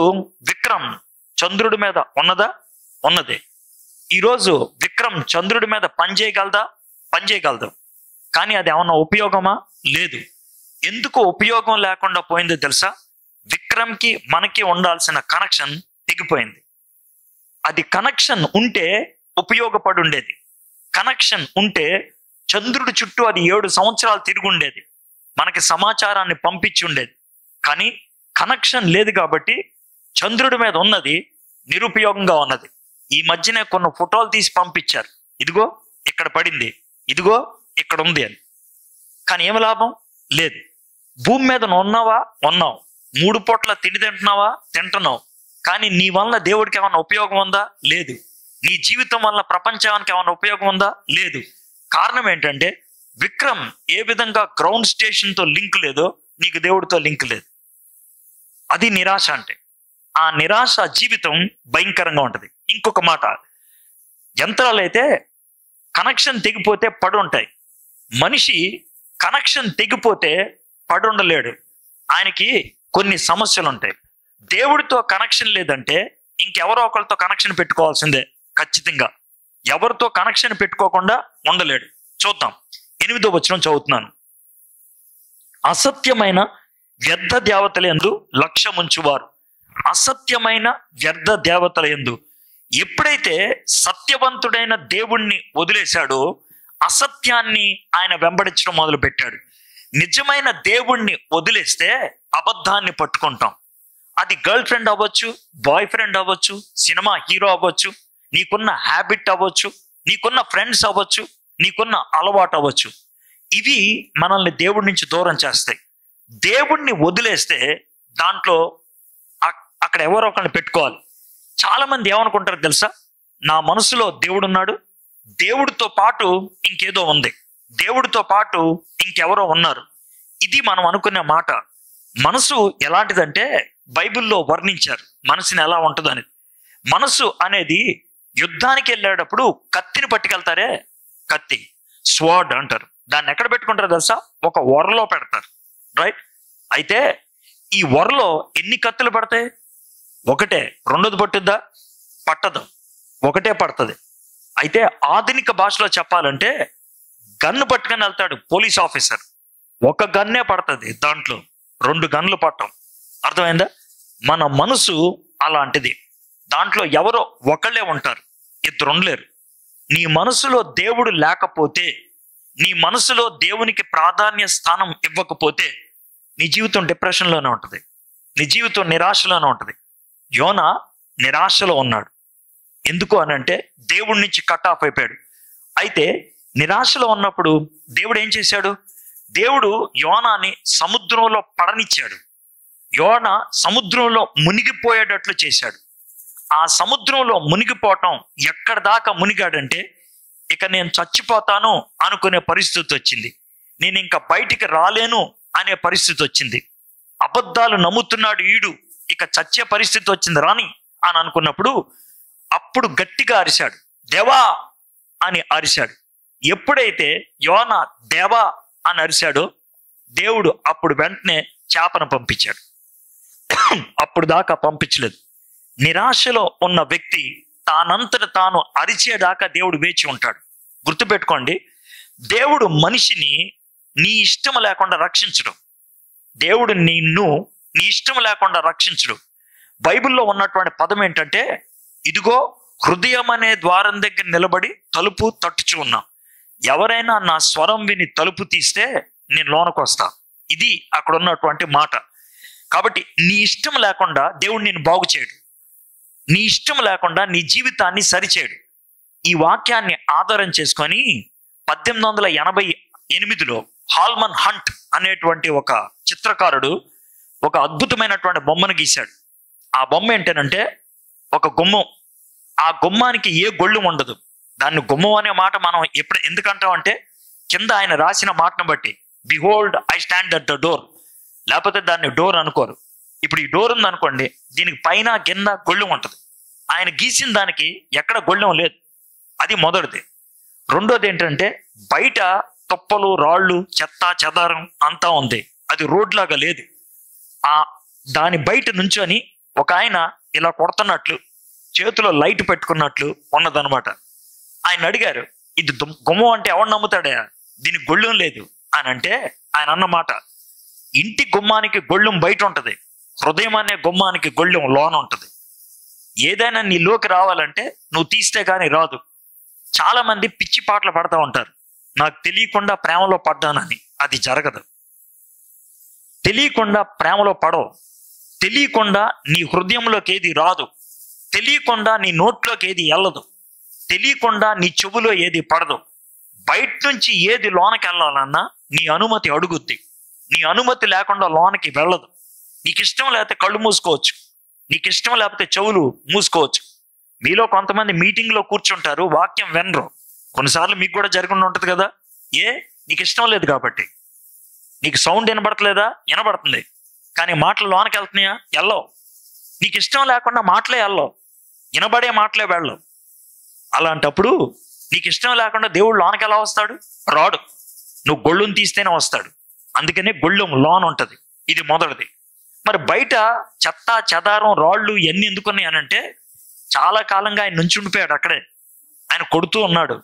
విక్రమ్ చంద్రుడి మీద ఉన్నదా? ఉన్నదే. ఈరోజు విక్రమ్ చంద్రుడి మీద పనిచేయగలదా? పనిచేయగలదు. కానీ అది ఏమన్నా ఉపయోగమా? లేదు. ఎందుకు ఉపయోగం లేకుండా పోయిందో తెలుసా? విక్రమ్కి మనకి ఉండాల్సిన కనెక్షన్ తెగిపోయింది. అది కనెక్షన్ ఉంటే ఉపయోగపడి ఉండేది. కనెక్షన్ ఉంటే చంద్రుడి చుట్టూ అది 7 సంవత్సరాలు తిరిగి ఉండేది, మనకి సమాచారాన్ని పంపించి ఉండేది. కానీ కనెక్షన్ లేదు కాబట్టి చంద్రుడి మీద ఉన్నది నిరుపయోగంగా ఉన్నది. ఈ మధ్యనే కొన్ని ఫోటోలు తీసి పంపించారు, ఇదిగో ఇక్కడ పడింది, ఇదిగో ఇక్కడ ఉంది అని. కానీ ఏమి లాభం? లేదు. భూమి మీద ఉన్నావా? ఉన్నావు. 3 పూట్ల తిండి తింటున్నావా? తింటున్నావు. కానీ నీ వల్ల దేవుడికి ఏమైనా ఉపయోగం ఉందా? లేదు. నీ జీవితం వల్ల ప్రపంచానికి ఏమైనా ఉపయోగం ఉందా? లేదు. కారణం ఏంటంటే విక్రమ్ ఏ విధంగా గ్రౌండ్ స్టేషన్తో లింక్ లేదో నీకు దేవుడితో లింక్ లేదు. అది నిరాశ అంటే. ఆ నిరాశ జీవితం భయంకరంగా ఉంటుంది. ఇంకొక మాట, యంత్రాలు అయితే కనెక్షన్ తెగిపోతే పడి ఉంటాయి. మనిషి కనెక్షన్ తెగిపోతే పడి ఉండలేడు. ఆయనకి కొన్ని సమస్యలు ఉంటాయి. దేవుడితో కనెక్షన్ లేదంటే ఇంకెవరో ఒకరితో కనెక్షన్ పెట్టుకోవాల్సిందే ఖచ్చితంగా. ఎవరితో కనెక్షన్ పెట్టుకోకుండా ఉండలేడు. చూద్దాం, 8వ వచనం చదువుతున్నాను. అసత్యమైన వ్యర్థ దేవతల యందు లక్ష్యముంచువారు. అసత్యమైన వ్యర్థ దేవతల యందు. ఎప్పుడైతే సత్యవంతుడైన దేవుణ్ణి వదిలేశాడో అసత్యాన్ని ఆయన వెంబడించడం మొదలు పెట్టాడు. నిజమైన దేవుణ్ణి వదిలేస్తే అబద్ధాన్ని పట్టుకుంటాం. అది గర్ల్ ఫ్రెండ్ అవ్వచ్చు, బాయ్ ఫ్రెండ్ అవ్వచ్చు, సినిమా హీరో అవ్వచ్చు, నీకున్న హ్యాబిట్ అవ్వచ్చు, నీకున్న ఫ్రెండ్స్ అవ్వచ్చు, నీకున్న అలవాటు అవ్వచ్చు. ఇవి మనల్ని దేవుడి నుంచి దూరం చేస్తాయి. దేవుణ్ణి వదిలేస్తే దాంట్లో అక్కడ ఎవరో ఒకరిని పెట్టుకోవాలి. చాలా మంది ఏమనుకుంటారు తెలుసా? నా మనసులో దేవుడు ఉన్నాడు, దేవుడితో పాటు ఇంకేదో ఉంది, దేవుడితో పాటు ఇంకెవరో ఉన్నారు. ఇది మనం అనుకునే మాట. మనసు ఎలాంటిదంటే బైబిల్లో వర్ణించారు మనసుని ఎలా ఉంటుందని. మనసు అనేది యుద్ధానికి వెళ్ళేటప్పుడు కత్తిని పట్టుకెళ్తారే, కత్తి, స్వర్డ్ అంటారు. దాన్ని ఎక్కడ పెట్టుకుంటారు తెలుసా? ఒక వరలో పెడతారు, రైట్? అయితే ఈ వరలో ఎన్ని కత్తులు పడతాయి? ఒకటే. రెండోది పట్టుద్దా? పట్టదు. ఒకటే పడుతుంది. అయితే ఆధునిక భాషలో చెప్పాలంటే గన్ను పట్టుకొని వెళ్తాడు పోలీస్ ఆఫీసర్, ఒక గన్నే పడుతుంది, దాంట్లో 2 గన్లు పట్టం. అర్థమైందా? మన మనసు అలాంటిది. దాంట్లో ఎవరో ఒకళ్ళే ఉంటారు, 2 ఉండలేరు. నీ మనసులో దేవుడు లేకపోతే, నీ మనసులో దేవునికి ప్రాధాన్య స్థానం ఇవ్వకపోతే నీ జీవితం డిప్రెషన్లోనే ఉంటుంది, నీ జీవితం నిరాశలోనే ఉంటుంది. యోనా నిరాశలో ఉన్నాడు. ఎందుకు అని అంటే దేవుడి నుంచి కట్ ఆఫ్ అయిపోయాడు. అయితే నిరాశలో ఉన్నప్పుడు దేవుడు ఏం చేశాడు? దేవుడు యోనాని సముద్రంలో పడనిచ్చాడు. యోనా సముద్రంలో మునిగిపోయేటట్లు చేశాడు. ఆ సముద్రంలో మునిగిపోవటం ఎక్కడ దాకా మునిగాడంటే, ఇక నేను చచ్చిపోతాను అనుకునే పరిస్థితి వచ్చింది. నేను ఇంకా బయటికి రాలేను అనే పరిస్థితి వచ్చింది. అబద్ధాలు నమ్ముతున్నాడు ఈడు, ఇక చచ్చే పరిస్థితి వచ్చింది రాని అని అనుకున్నప్పుడు అప్పుడు గట్టిగా అరిశాడు, దేవా అని అరిశాడు. ఎప్పుడైతే యోనా దేవా అని అరిశాడో దేవుడు అప్పుడు వెంటనే చేపను పంపించాడు. అప్పుడు దాకా పంపించలేదు. నిరాశలో ఉన్న వ్యక్తి తానంతట తాను అరిచేదాకా దేవుడు వేచి ఉంటాడు. గుర్తుపెట్టుకోండి, దేవుడు మనిషిని నీ ఇష్టం లేకుండా రక్షించడు. దేవుడు నిన్ను నీ ఇష్టం లేకుండా రక్షించడు. బైబిల్లో ఉన్నటువంటి పదం ఏంటంటే, ఇదిగో హృదయం అనే ద్వారం దగ్గర నిలబడి తలుపు తట్టుచు ఉన్నా, ఎవరైనా నా స్వరం విని తలుపు తీస్తే నేను లోనకు వస్తా. ఇది అక్కడ ఉన్నటువంటి మాట. కాబట్టి నీ ఇష్టం లేకుండా దేవుడు నిన్ను బాగు చేయడు. నీ ఇష్టం లేకుండా నీ జీవితాన్ని సరిచేయడు. ఈ వాక్యాన్ని ఆధారం చేసుకొని 1888లో హాల్మన్ హంట్ అనేటువంటి ఒక చిత్రకారుడు ఒక అద్భుతమైనటువంటి బొమ్మను గీశాడు. ఆ బొమ్మ ఏంటంటే ఒక గుమ్మం. ఆ గుమ్మానికి ఏ గొళ్ళు ఉండదు. దాన్ని గుమ్మం అనే మాట మనం ఎందుకంటాం అంటే, కింద ఆయన రాసిన మాటను బట్టి, behold I stand at the door, లేకపోతే దాన్ని డోర్ అనుకోరు. ఇప్పుడు ఈ డోర్ ఉంది అనుకోండి, దీనికి పైన కింద గొళ్ళెం ఉంటుంది. ఆయన గీసిన దానికి ఎక్కడ గొళ్ళెం లేదు. అది మొదటిది. రెండోది ఏంటంటే, బయట తుప్పలు, రాళ్ళు, చెత్త చెదారం అంతా ఉంది. అది రోడ్ లాగా లేదు. దాని బయట నుంచొని ఒక ఆయన ఇలా కొడుతున్నట్లు, చేతిలో లైట్ పెట్టుకున్నట్లు ఉన్నదనమాట. ఆయన అడిగారు, ఇది గుమ్మం అంటే ఎవడు నమ్ముతాడా, దీనికి గొళ్ళెం లేదు అని అంటే, ఆయన అన్నమాట, ఇంటి గుమ్మానికి గొళ్ళెం బయట ఉంటది, హృదయం అనే గుమ్మానికి గొళ్ళెం లోన ఉంటది. ఏదైనా నీలోకి రావాలంటే నువ్వు తీస్తే కానీ రాదు. చాలా మంది పిచ్చి పాటలు పడతా ఉంటారు, నాకు తెలియకుండా ప్రేమలో పడ్డానని. అది జరగదు. తెలియకుండా ప్రేమలో పడవు. తెలియకుండా నీ హృదయంలోకి ఏది రాదు. తెలియకుండా నీ నోట్లోకి ఏది వెళ్ళదు. తెలియకుండా నీ చెవులో ఏది పడదు. బయట నుంచి ఏది లోనకి వెళ్ళాలన్నా నీ అనుమతి అడుగుద్ది. నీ అనుమతి లేకుండా లోనకి వెళ్ళదు. నీకు ఇష్టం లేకపోతే కళ్ళు మూసుకోవచ్చు, నీకు ఇష్టం లేకపోతే చెవులు మూసుకోవచ్చు. మీలో కొంతమంది మీటింగ్లో కూర్చుంటారు, వాక్యం వినరు. కొన్నిసార్లు మీకు కూడా జరగకుండా ఉంటుంది కదా. నీకు ఇష్టం లేదు కాబట్టి. నీకు సౌండ్ వినబడతలేదా? వినబడుతుంది, కానీ మాటలు లోనకి వెళ్తున్నాయా? వెళ్ళవు. నీకు ఇష్టం లేకుండా మాటలే వెళ్ళవు, వినబడే మాటలే వెళ్ళవు. అలాంటప్పుడు నీకు ఇష్టం లేకుండా దేవుడు లోనకి ఎలా వస్తాడు? రాడు. నువ్వు గొళ్ళును తీస్తేనే వస్తాడు. అందుకనే గొళ్ళెం లోన్ ఉంటుంది. ఇది మొదటిది. మరి బయట చెత్త చెదారం రాళ్ళు ఇవన్నీ ఎందుకున్నాయి అని అంటే, చాలా కాలంగా ఆయన నుంచుండిపోయాడు అక్కడే. ఆయన కొడుతూ ఉన్నాడు.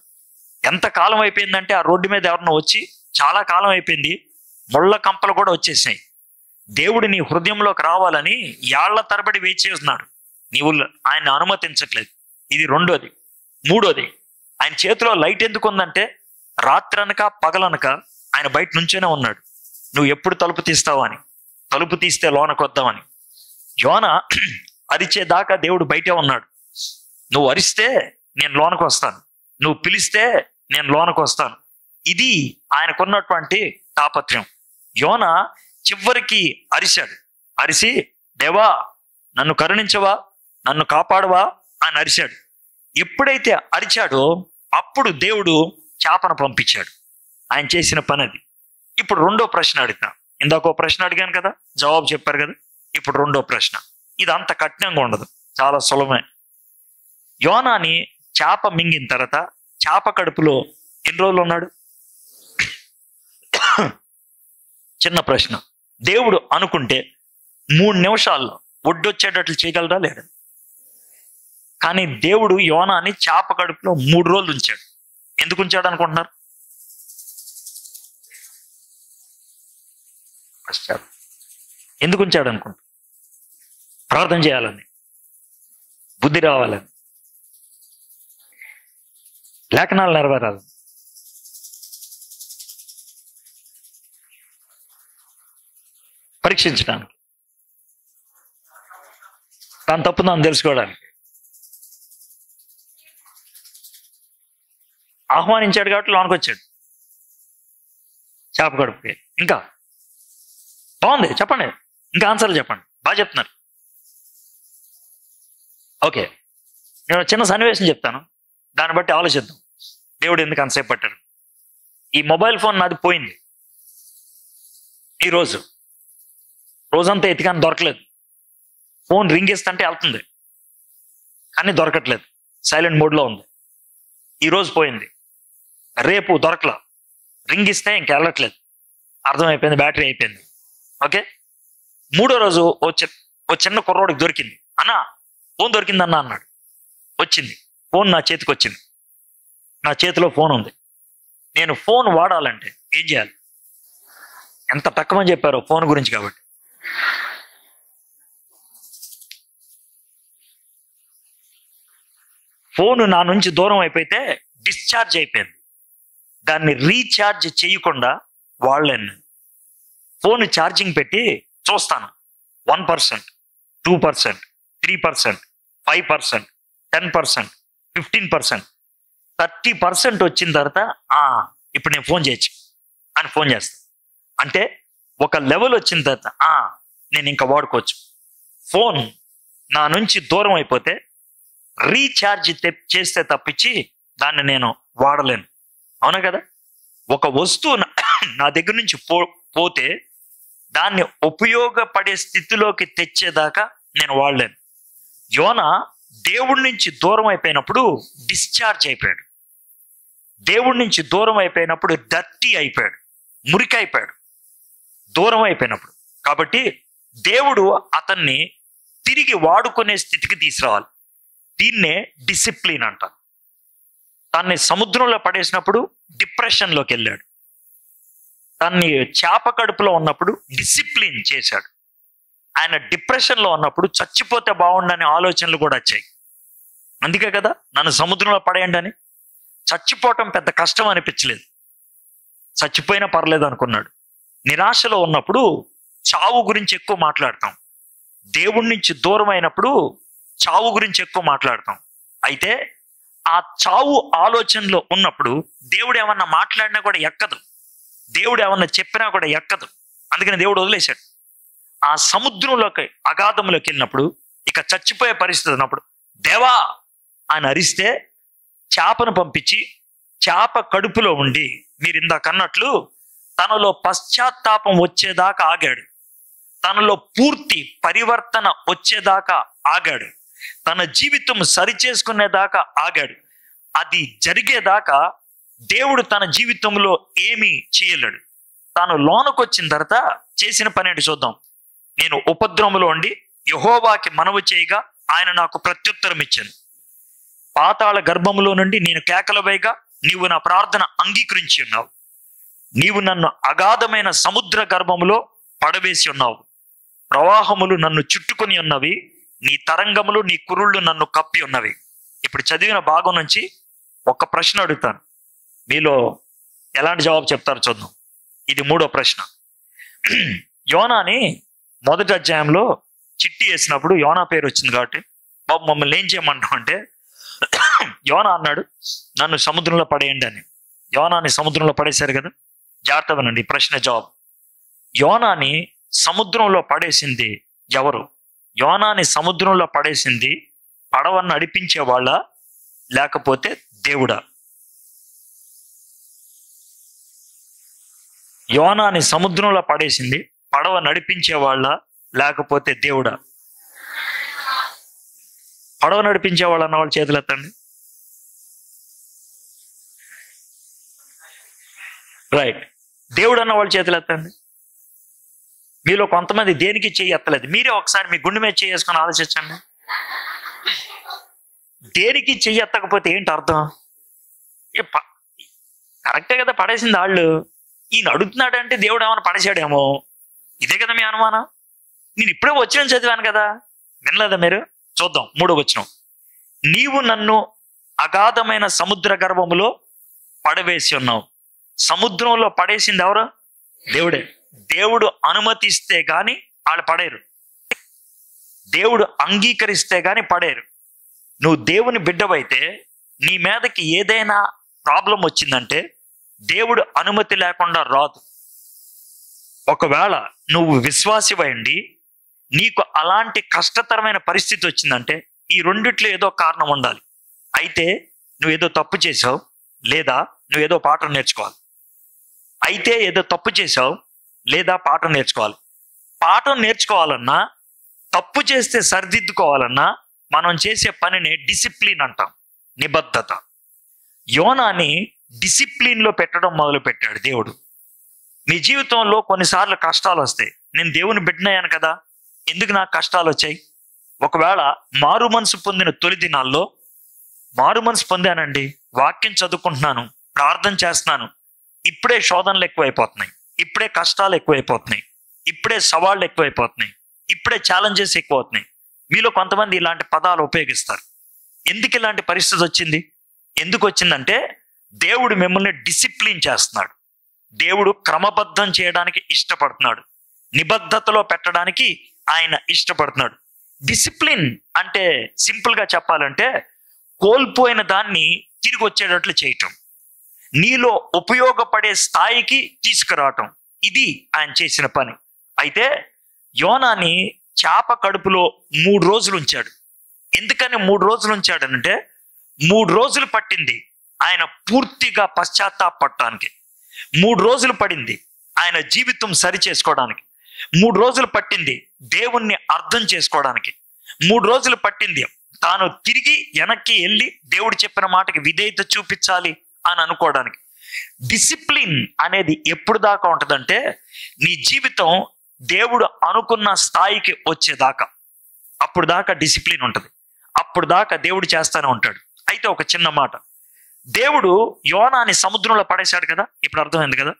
ఎంత కాలం అయిపోయిందంటే, ఆ రోడ్డు మీద ఎవరన్నా వచ్చి, చాలా కాలం అయిపోయింది, ముళ్ళ కంపలు కూడా వచ్చేసాయి. దేవుడు నీ హృదయంలోకి రావాలని ఏళ్ల తరబడి వేచి చేస్తున్నాడు. నీవు ఆయన అనుమతించట్లేదు. ఇది రెండోది. మూడోది, ఆయన చేతిలో లైట్ ఎందుకు ఉందంటే, రాత్రనక పగలనక ఆయన బయట నుంచేనే ఉన్నాడు. నువ్వు ఎప్పుడు తలుపు తీస్తావు అని, తలుపు తీస్తే లోనకు వద్దామని. యోన అరిచేదాకా దేవుడు బయటే ఉన్నాడు. నువ్వు అరిస్తే నేను లోనకు వస్తాను, నువ్వు పిలిస్తే నేను లోనకు వస్తాను. ఇది ఆయనకున్నటువంటి తాపత్రయం. యోన చివరికి అరిశాడు. అరిసి, దేవా నన్ను కరుణించవా, నన్ను కాపాడవా అని అరిశాడు. ఎప్పుడైతే అరిచాడో అప్పుడు దేవుడు చేపను పంపించాడు. ఆయన చేసిన పని అది. ఇప్పుడు రెండో ప్రశ్న అడుగుతా. ఇందాక ప్రశ్న అడిగాను కదా, జవాబు చెప్పారు కదా. ఇప్పుడు రెండో ప్రశ్న. ఇది అంత కఠినంగా ఉండదు, చాలా సులభమే. యోనాని చేప మింగిన తర్వాత చేప కడుపులో ఎన్ని రోజులు ఉన్నాడు? చిన్న ప్రశ్న. దేవుడు అనుకుంటే 3 నిమిషాల్లో ఒడ్డొచ్చేటట్లు చేయగలరా లేదా? కానీ దేవుడు యోనాని చేప కడుపులో 3 రోజులు ఉంచాడు. ఎందుకు ఉంచాడు అనుకుంటున్నారు? ఎందుకు ఉంచాడు అనుకుంటారు? ప్రార్థన చేయాలని, బుద్ధి రావాలని, లేఖనాలు నెరవేరాలని. పరీక్షించడానికి, తను తప్పుందని తెలుసుకోవడానికి. ఆహ్వానించాడు కాబట్టి లోనికి వచ్చాడు చేప కడుపుకి. ఇంకా బాగుంది, చెప్పండి. ఇంకా ఆన్సర్లు చెప్పండి, బాగా చెప్తున్నారు. ఓకే, నేను చిన్న సన్నివేశం చెప్తాను, దాన్ని బట్టి ఆలోచిద్దాం దేవుడు ఎందుకు అంతసేపు పట్టాడు. ఈ మొబైల్ ఫోన్ నాది పోయింది. ఈరోజు రోజంతా ఎతికాని దొరకలేదు. ఫోన్ రింగ్ ఇస్తుంటే వెళ్తుంది, కానీ దొరకట్లేదు, సైలెంట్ మోడ్లో ఉంది. ఈరోజు పోయింది, రేపు దొరకలా, రింగ్ ఇస్తే ఇంక వెళ్ళట్లేదు, అర్థమైపోయింది, బ్యాటరీ అయిపోయింది. ఓకే, మూడో రోజు ఓ చిన్న కుర్రోడికి దొరికింది. అన్నా ఫోన్ దొరికిందన్నా అన్నాడు. వచ్చింది ఫోన్, నా చేతికి వచ్చింది. నా చేతిలో ఫోన్ ఉంది. నేను ఫోన్ వాడాలంటే ఏం చేయాలి? ఎంత తక్కువని చెప్పారో ఫోన్ గురించి. కాబట్టి ఫోన్ నా నుంచి దూరం అయిపోతే డిశ్చార్జ్ అయిపోయింది. దాన్ని రీఛార్జ్ చేయకుండా వాడలేను. ఫోన్ ఛార్జింగ్ పెట్టి చూస్తాను. 1%, 2%, 3%, 5%, 10%, 15%, 30% వచ్చిన తర్వాత ఇప్పుడు నేను ఫోన్ చేయొచ్చు అని ఫోన్ చేస్తాను. అంటే ఒక లెవెల్ వచ్చిన తర్వాత నేను ఇంకా వాడుకోవచ్చు. ఫోన్ నా నుంచి దూరం అయిపోతే రీఛార్జ్ చేస్తే తప్పించి దాన్ని నేను వాడలేను. అవునా కదా? ఒక వస్తువు నా దగ్గర నుంచి పోతే దాన్ని ఉపయోగపడే స్థితిలోకి తెచ్చేదాకా నేను వాడలేను. యోనా దేవుడి నుంచి దూరం అయిపోయినప్పుడు డిశ్చార్జ్ అయిపోయాడు. దేవుడి నుంచి దూరం అయిపోయినప్పుడు డర్టీ అయిపోయాడు, మురికి అయిపోయాడు, దూరం అయిపోయినప్పుడు. కాబట్టి దేవుడు అతన్ని తిరిగి వాడుకునే స్థితికి తీసుకురావాలి. దీన్నే డిసిప్లిన్ అంటారు. తన్ని సముద్రంలో పడేసినప్పుడు డిప్రెషన్లోకి వెళ్ళాడు. తన్ని చేప కడుపులో ఉన్నప్పుడు డిసిప్లిన్ చేశాడు. ఆయన డిప్రెషన్లో ఉన్నప్పుడు చచ్చిపోతే బాగుండని ఆలోచనలు కూడా వచ్చాయి. అందుకే కదా నన్ను సముద్రంలో పడేయండి అని. చచ్చిపోవటం పెద్ద కష్టం అనిపించలేదు, చచ్చిపోయినా పర్లేదు అనుకున్నాడు. నిరాశలో ఉన్నప్పుడు చావు గురించి ఎక్కువ మాట్లాడతాం. దేవుడి నుంచి దూరం అయినప్పుడు చావు గురించి ఎక్కువ మాట్లాడతాం. అయితే ఆ చావు ఆలోచనలో ఉన్నప్పుడు దేవుడు ఏమన్నా మాట్లాడినా కూడా ఎక్కదు, దేవుడు ఏమన్నా చెప్పినా కూడా ఎక్కదు. అందుకని దేవుడు వదిలేశాడు. ఆ సముద్రంలోకి, అగాధంలోకి వెళ్ళినప్పుడు, ఇక చచ్చిపోయే పరిస్థితి ఉన్నప్పుడు దేవా అని అరిస్తే చేపను పంపించి చేప కడుపులో ఉండి మీరు ఇందాక అన్నట్లు తనలో పశ్చాత్తాపం వచ్చేదాకా ఆగాడు. తనలో పూర్తి పరివర్తన వచ్చేదాకా ఆగాడు. తన జీవితం సరిచేసుకునేదాకా ఆగాడు. అది జరిగేదాకా దేవుడు తన జీవితంలో ఏమీ చేయలేడు. తాను లోనకు వచ్చిన తర్వాత చేసిన పని ఏంటి చూద్దాం. నేను ఉపద్రవంలో ఉండి యెహోవాకి మనవి చేయగా ఆయన నాకు ప్రత్యుత్తరం ఇచ్చాను. పాతాళ గర్భములో నుండి నేను కేకలు వేయగా నీవు నా ప్రార్థన అంగీకరించి ఉన్నావు. నీవు నన్ను అగాధమైన సముద్ర గర్భములో పడవేసి ఉన్నావు. ప్రవాహములు నన్ను చుట్టుకొని ఉన్నవి, నీ తరంగములు, నీ కురుళ్ళు నన్ను కప్పి ఉన్నవి. ఇప్పుడు చదివిన భాగం నుంచి ఒక ప్రశ్న అడుగుతాను, మీలో ఎలాంటి జవాబు చెప్తారో చూద్దాం. ఇది 3వ ప్రశ్న. యోనాని మొదటి అధ్యాయంలో చిట్టి వేసినప్పుడు యోనా పేరు వచ్చింది కాబట్టి బాబు మమ్మల్ని ఏం చేయమంటాం అంటే యోనా అన్నాడు నన్ను సముద్రంలో పడేయండి అని. యోనాని సముద్రంలో పడేశారు కదా. జాగ్రత్త వినండి, ప్రశ్న జవాబు. యోనాని సముద్రంలో పడేసింది ఎవరు? యోనాని సముద్రంలో పడేసింది పడవను నడిపించే వాళ్ళ లేకపోతే దేవుడా? యోనాని సముద్రంలో పడేసింది పడవ నడిపించే వాళ్ళ లేకపోతే దేవుడా? పడవ నడిపించే వాళ్ళు అన్న వాళ్ళు చేతులు ఎత్తండి. రైట్. దేవుడు అన్న వాళ్ళు చేతులు ఎత్తండి. మీలో కొంతమంది దేనికి చెయ్యి ఎత్తలేదు. మీరే ఒకసారి మీ గుండె మీద చేసుకొని ఆలోచించండి. దేనికి చెయ్యి ఎత్తకపోతే ఏంటి అర్థం? కరెక్టే కదా, పడేసింది వాళ్ళు. ఈయన అడుగుతున్నాడంటే దేవుడు ఏమైనా పడేసాడేమో. ఇదే కదా మీ అనుమానం. నేను ఇప్పుడే వచ్చిన చదివాను కదా, వినలేదా మీరు? చూద్దాం 3వ వచనం. నీవు నన్ను అగాధమైన సముద్ర గర్భములో పడవేసి ఉన్నావు. సముద్రంలో పడేసింది ఎవరు? దేవుడే. దేవుడు అనుమతిస్తే గాని వాళ్ళు పడేరు. దేవుడు అంగీకరిస్తే గాని పడేరు. నువ్వు దేవుని బిడ్డవైతే నీ మీదకి ఏదైనా ప్రాబ్లం వచ్చిందంటే దేవుడు అనుమతి లేకుండా రాదు. ఒకవేళ నువ్వు విశ్వాసివైండి నీకు అలాంటి కష్టతరమైన పరిస్థితి వచ్చిందంటే ఈ రెండిట్లో ఏదో కారణం ఉండాలి. అయితే నువ్వేదో తప్పు చేసావు, లేదా నువ్వేదో పాఠం నేర్చుకోవాలి. అయితే ఏదో తప్పు చేసావు, లేదా పాఠం నేర్చుకోవాలి. పాఠం నేర్చుకోవాలన్నా, తప్పు చేస్తే సరిదిద్దుకోవాలన్నా మనం చేసే పనిని డిసిప్లిన్ అంటాం, నిబద్ధత. యోనాని డిసిప్లిన్లో పెట్టడం మొదలు పెట్టాడు దేవుడు. మీ జీవితంలో కొన్నిసార్లు కష్టాలు వస్తాయి. నేను దేవుని బిడ్డనయ్యాను కదా, ఎందుకు నాకు కష్టాలు వచ్చాయి? ఒకవేళ మారు మనసు పొందిన తొలి దినాల్లో మారు మనసు పొందానండి, వాక్యం చదువుకుంటున్నాను, ప్రార్థన చేస్తున్నాను, ఇప్పుడే శోధనలు ఎక్కువైపోతున్నాయి, ఇప్పుడే కష్టాలు ఎక్కువైపోతున్నాయి, ఇప్పుడే సవాళ్ళు ఎక్కువైపోతున్నాయి, ఇప్పుడే ఛాలెంజెస్ ఎక్కువవుతున్నాయి. మీలో కొంతమంది ఇలాంటి పదాలు ఉపయోగిస్తారు. ఎందుకు ఇలాంటి పరిస్థితి వచ్చింది? ఎందుకు వచ్చిందంటే దేవుడు మిమ్మల్ని డిసిప్లిన్ చేస్తున్నాడు. దేవుడు క్రమబద్ధం చేయడానికి ఇష్టపడుతున్నాడు. నిబద్ధతలో పెట్టడానికి ఆయన ఇష్టపడుతున్నాడు. డిసిప్లిన్ అంటే సింపుల్ గా చెప్పాలంటే కోల్పోయిన దాన్ని తిరిగి వచ్చేటట్లు చేయటం, నీలో ఉపయోగపడే స్థాయికి తీసుకురావటం, ఇది ఆయన చేసిన పని. అయితే యోనాని చేప కడుపులో 3 రోజులు ఉంచాడు. ఎందుకని 3 రోజులు ఉంచాడనంటే 3 రోజులు పట్టింది ఆయన పూర్తిగా పశ్చాత్తాపడటానికి. 3 రోజులు పడింది ఆయన జీవితం సరి చేసుకోవడానికి. 3 రోజులు పట్టింది దేవుణ్ణి అర్థం చేసుకోవడానికి. 3 రోజులు పట్టింది తాను తిరిగి వెనక్కి వెళ్ళి దేవుడు చెప్పిన మాటకి విధేయత చూపించాలి అని అనుకోవడానికి. డిసిప్లిన్ అనేది ఎప్పుడు దాకా ఉంటుందంటే నీ జీవితం దేవుడు అనుకున్న స్థాయికి వచ్చేదాకా. అప్పుడు దాకా డిసిప్లిన్ ఉంటుంది. అప్పుడు దాకా దేవుడు చేస్తానే ఉంటాడు. అయితే ఒక చిన్న మాట, దేవుడు యోనాని సముద్రంలో పడేశాడు కదా, ఇప్పుడు అర్థమైంది కదా.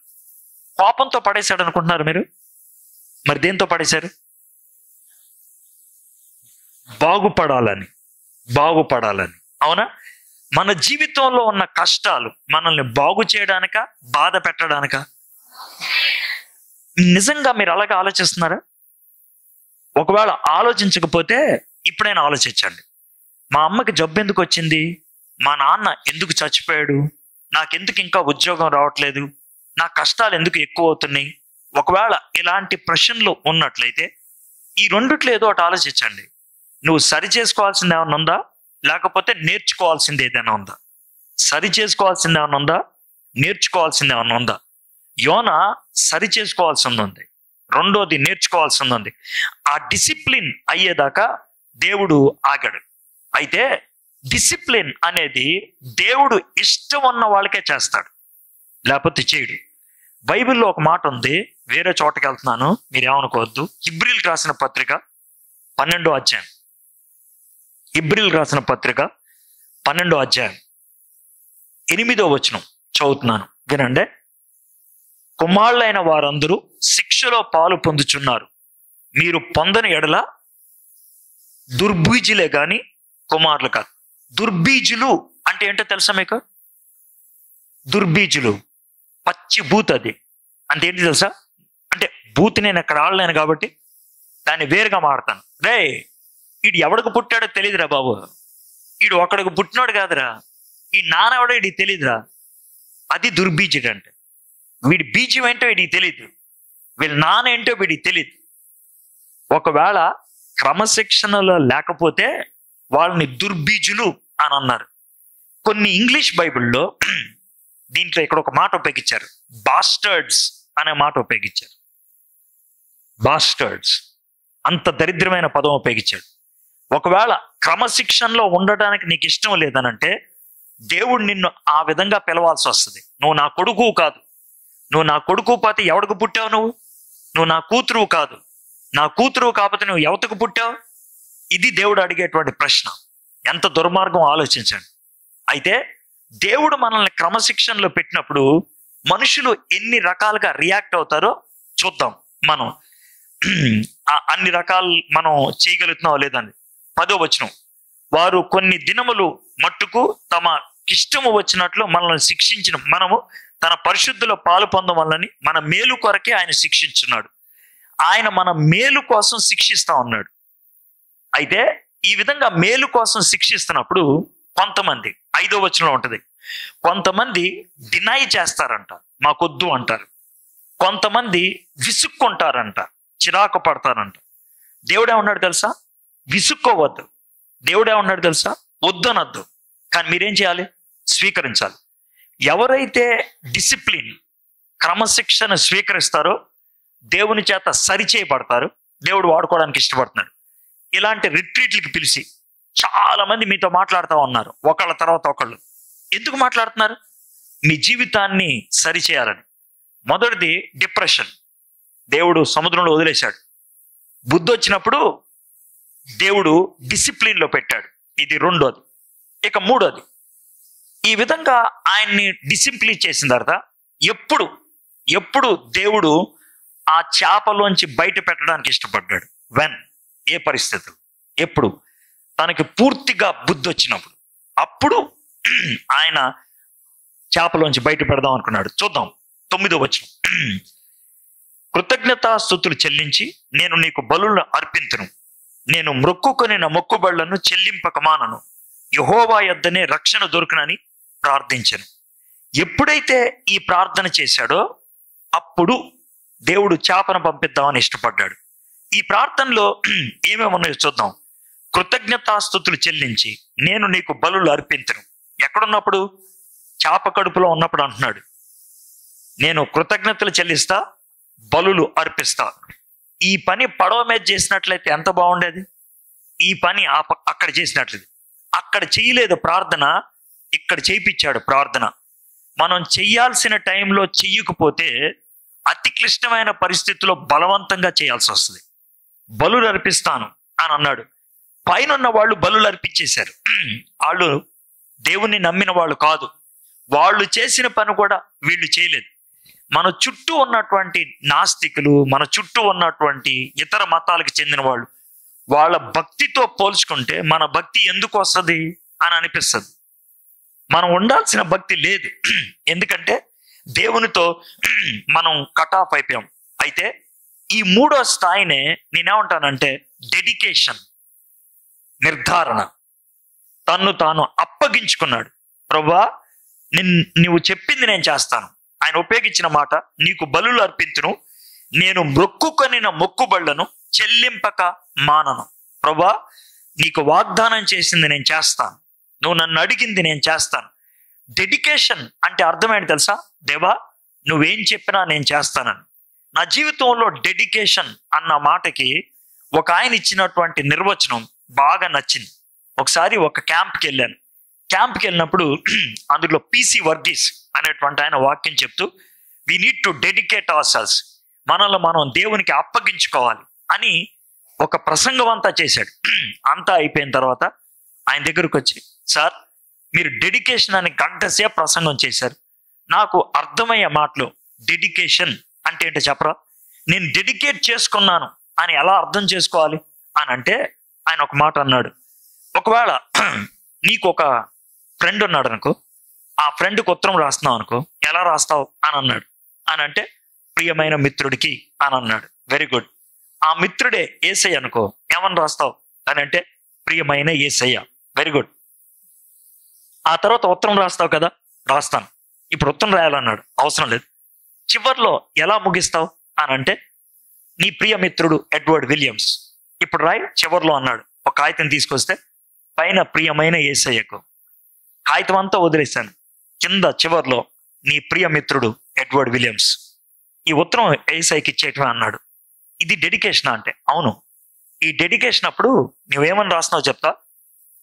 కోపంతో పడేశాడు అనుకుంటున్నారు మీరు? మరి దేంతో పడేశారు? బాగుపడాలని. అవునా? మన జీవితంలో ఉన్న కష్టాలు మనల్ని బాగు చేయడానిక, బాధ పెట్టడానిక? నిజంగా మీరు అలాగే ఆలోచిస్తున్నారా? ఒకవేళ ఆలోచించకపోతే ఇప్పుడైనా ఆలోచించండి. మా అమ్మకి జబ్బు ఎందుకు వచ్చింది? మా నాన్న ఎందుకు చచ్చిపోయాడు? నాకెందుకు ఇంకా ఉద్యోగం రావట్లేదు? నా కష్టాలు ఎందుకు ఎక్కువ అవుతున్నాయి? ఒకవేళ ఇలాంటి ప్రశ్నలు ఉన్నట్లయితే ఈ రెండిట్లో ఏదో ఒకటి ఆలోచించండి. నువ్వు సరి చేసుకోవాల్సింది ఏమన్నా ఉందా, లేకపోతే నేర్చుకోవాల్సింది ఏదైనా ఉందా? సరి చేసుకోవాల్సింది ఏమన్నా ఉందా, నేర్చుకోవాల్సింది ఏమన్నా ఉందా? యోనా సరి చేసుకోవాల్సింది ఉంది, రెండోది నేర్చుకోవాల్సింది ఉంది. ఆ డిసిప్లిన్ అయ్యేదాకా దేవుడు ఆగాడు. అయితే డిసిప్లిన్ అనేది దేవుడు ఇష్టం ఉన్న వాళ్ళకే చేస్తాడు, లేకపోతే చేయడు. బైబిల్లో ఒక మాట ఉంది, వేరే చోటకి వెళ్తున్నాను, మీరేమనుకోవద్దు. హిబ్రీల్ రాసిన పత్రిక 12వ అధ్యాయం. హిబ్రీల్ రాసిన పత్రిక 12వ అధ్యాయం 8వ వచనం చదువుతున్నాను, వినండి. కుమారులైన వారందరూ శిక్షలో పాలు పొందుచున్నారు, మీరు పొందని ఎడల దుర్బీజులే గాని కుమారులు కాదు. దుర్బీజులు అంటే ఏంటో తెలుసా మీకు? దుర్బీజులు పచ్చి బూత్. అది అంటే ఏంటి తెలుసా? అంటే బూత్ నేను ఎక్కడ ఆడలేను కాబట్టి దాన్ని వేరుగా మాడతాను. రే, వీడు ఎవడికి పుట్టాడో తెలియదురా బాబు, వీడు ఒకడికి పుట్టినోడు కాదురా, ఈ నానెవడో వీడికి తెలియదురా. అది దుర్బీజుడు అంటే. వీడి బీజం ఏంటో వీడికి తెలియదు, వీళ్ళ నాన్న ఏంటో వీడికి తెలియదు. ఒకవేళ క్రమశిక్షణలో లేకపోతే వాళ్ళని దుర్బీజులు అని అన్నారు. కొన్ని ఇంగ్లీష్ బైబిల్లో దీంట్లో ఇక్కడ ఒక మాట ఉపయోగించారు, బాస్టర్డ్స్ అనే మాట ఉపయోగించారు. బాస్టర్డ్స్ అంత దరిద్రమైన పదం ఉపయోగించాడు. ఒకవేళ క్రమశిక్షణలో ఉండడానికి నీకు ఇష్టం లేదనంటే దేవుడు నిన్ను ఆ విధంగా పిలవాల్సి వస్తుంది. నువ్వు నా కొడుకు కాదు, నువ్వు నా కొడుకు పోతే ఎవడికి పుట్టావు? నువ్వు నా కూతురు కాదు, నా కూతురు కాకపోతే నువ్వు ఎవతకు పుట్టావు? ఇది దేవుడు అడిగేటువంటి ప్రశ్న. ఎంత దుర్మార్గం ఆలోచించండి. అయితే దేవుడు మనల్ని క్రమశిక్షణలో పెట్టినప్పుడు మనుషులు ఎన్ని రకాలుగా రియాక్ట్ అవుతారో చూద్దాం. మనం అన్ని రకాలు మనం చేయగలుగుతున్నావో లేదండి. 10వ వచనం, వారు కొన్ని దినములు మట్టుకు తమకిష్టము వచ్చినట్లు మనల్ని శిక్షించిన మనము తన పరిశుద్ధిలో పాలు పొందవలని మన మేలు కొరకే ఆయన శిక్షించున్నాడు. ఆయన మన మేలు కోసం శిక్షిస్తా ఉన్నాడు. అయితే ఈ విధంగా మేలు కోసం శిక్షిస్తున్నప్పుడు కొంతమంది, 5వ వచనంలో ఉంటది, కొంతమంది డినై చేస్తారంట, మాకొద్దు అంటారు. కొంతమంది విసుక్కుంటారంట, చిరాకు పడతారంట. దేవుడేమన్నాడు తెలుసా? విసుక్కోవద్దు. దేవుడేమన్నాడు తెలుసా? వద్దనొద్దు. కానీ మీరేం చేయాలి? స్వీకరించాలి. ఎవరైతే డిసిప్లిన్, క్రమశిక్షణ స్వీకరిస్తారో దేవుని చేత సరిచేయబడతారు, దేవుడు వాడుకోవడానికి ఇష్టపడుతున్నాడు. ఇలాంటి రిట్రీట్లకి పిలిచి చాలా మంది మీతో మాట్లాడుతూ ఉన్నారు, ఒకళ్ళ తర్వాత ఒకళ్ళు. ఎందుకు మాట్లాడుతున్నారు? మీ జీవితాన్ని సరిచేయాలని. మొదటిది డిప్రెషన్. దేవుడు సముద్రంలో వదిలేశాడు. బుద్ధి వచ్చినప్పుడు దేవుడు డిసిప్లిన్లో పెట్టాడు. ఇది రెండోది. ఇక మూడోది, ఈ విధంగా ఆయన్ని డిసిప్లిన్ చేసిన తర్వాత ఎప్పుడు దేవుడు ఆ చేపలోంచి బయట పెట్టడానికి ఇష్టపడ్డాడు? వెన్, ఏ పరిస్థితులు? ఎప్పుడు? తనకి పూర్తిగా బుద్ధి వచ్చినప్పుడు. అప్పుడు ఆయన చేపలోంచి బయట పెడదాం అనుకున్నాడు. చూద్దాం 9వ వచనం. కృతజ్ఞతాస్తుతులు చెల్లించి నేను నీకు బలులను అర్పింతును, నేను మ్రొక్కుకొనిన మొక్కుబళ్లను చెల్లింపక మానను, యెహోవా యొద్దనే రక్షణ దొరుకునని ప్రార్థించను. ఎప్పుడైతే ఈ ప్రార్థన చేశాడో అప్పుడు దేవుడు చేపను పంపిద్దామని ఇష్టపడ్డాడు. ఈ ప్రార్థనలో ఏమేమి ఉన్నాయో చూద్దాం. కృతజ్ఞతాస్తుతులు చెల్లించి నేను నీకు బలులు అర్పింతును. ఎక్కడున్నప్పుడు? చేప కడుపులో ఉన్నప్పుడు అంటున్నాడు, నేను కృతజ్ఞతలు చెల్లిస్తా, బలులు అర్పిస్తా. ఈ పని పడవ మీద చేసినట్లయితే ఎంత బాగుండేది. ఈ పని అక్కడ చేసినట్లయితే. అక్కడ చేయలేదు ప్రార్థన, ఇక్కడ చేయించాడు ప్రార్థన. మనం చెయ్యాల్సిన టైంలో చెయ్యకపోతే అతి క్లిష్టమైన పరిస్థితుల్లో బలవంతంగా చేయాల్సి వస్తుంది. బలులు అర్పిస్తాను అని అన్నాడు. పైన ఉన్న వాళ్ళు బలులు అర్పించేశారు. వాళ్ళు దేవుణ్ణి నమ్మిన వాళ్ళు కాదు. వాళ్ళు చేసిన పని కూడా వీళ్ళు చేయలేదు. మన చుట్టూ ఉన్నటువంటి నాస్తికులు, మన చుట్టూ ఉన్నటువంటి ఇతర మతాలకు చెందిన వాళ్ళు, వాళ్ళ భక్తితో పోల్చుకుంటే మన భక్తి ఎందుకు వస్తుంది అని అనిపిస్తుంది. మనం ఉండాల్సిన భక్తి లేదు. ఎందుకంటే దేవునితో మనం కట్ ఆఫ్ అయిపోయాం. అయితే ఈ మూడో స్థాయినే నేనేమంటానంటే డెడికేషన్, నిర్ధారణ. తన్ను తాను అప్పగించుకున్నాడు. ప్రభువా, నువ్వు చెప్పింది నేను చేస్తాను. ఆయన ఉపయోగించిన మాట, నీకు బలులు అర్పించును, నేను మొక్కుకొనిన మొక్కుబళ్లను చెల్లింపక మానను. ప్రభువా, నీకు వాగ్దానం చేసింది నేను చేస్తాను, నువ్వు నన్ను అడిగింది నేను చేస్తాను. డెడికేషన్ అంటే అర్థమేంటి తెలుసా? దేవా, నువ్వేం చెప్పినా నేను చేస్తానని. నా జీవితంలో డెడికేషన్ అన్న మాటకి ఒక ఆయన ఇచ్చినటువంటి నిర్వచనం బాగా నచ్చింది. ఒకసారి ఒక క్యాంప్కి వెళ్ళాను. క్యాంప్కి వెళ్ళినప్పుడు అందులో పిసి వర్గీస్ అనేటువంటి ఆయన వాక్యం చెప్తూ, we need to dedicate ourselves, మనల్ని మనం దేవునికి అప్పగించుకోవాలి అని ఒక ప్రసంగం అంతా చేశాడు. అంతా అయిపోయిన తర్వాత ఆయన దగ్గరకు వచ్చి, సార్ మీరు డెడికేషన్ అని గంటసేపు ప్రసంగం చేశారు, నాకు అర్థమయ్యే మాటలు డెడికేషన్ అంటే ఏంటో చెప్పరా, నేను డెడికేట్ చేసుకున్నాను అని ఎలా అర్థం చేసుకోవాలి అని అంటే ఆయన ఒక మాట అన్నాడు. ఒకవేళ నీకు ఒక ఫ్రెండ్ ఉన్నాడు అనుకో, ఆ ఫ్రెండ్కి ఉత్తరం రాస్తున్నావు అనుకో, ఎలా రాస్తావు అని అన్నాడు. అని అంటే ప్రియమైన మిత్రుడికి అని అన్నాడు. Very good. ఆ మిత్రుడే యేసయ్య అనుకో, ఏమని రాస్తావు అని అంటే ప్రియమైన యేసయ్య. Very good. ఆ తర్వాత ఉత్తరం రాస్తావు కదా, రాస్తాను. ఇప్పుడు ఉత్తరం రాయాలన్నాడు, అవసరం లేదు. చివర్లో ఎలా ముగిస్తావు అని అంటే నీ ప్రియ మిత్రుడు ఎడ్వర్డ్ విలియమ్స్, ఇప్పుడు రాయి చివర్లో అన్నాడు. ఒక కాగితం తీసుకొస్తే పైన ప్రియమైన యేసయ్యకు, కాగితం అంతా వదిలేశాను, కింద చివర్లో నీ ప్రియ మిత్రుడు ఎడ్వర్డ్ విలియమ్స్. ఈ ఉత్తరం యేసయ్యకి ఇచ్చేయటమే అన్నాడు. ఇది డెడికేషన్ అంటే? అవును. ఈ డెడికేషన్ అప్పుడు నువ్వేమని రాస్తున్నావు చెప్తా,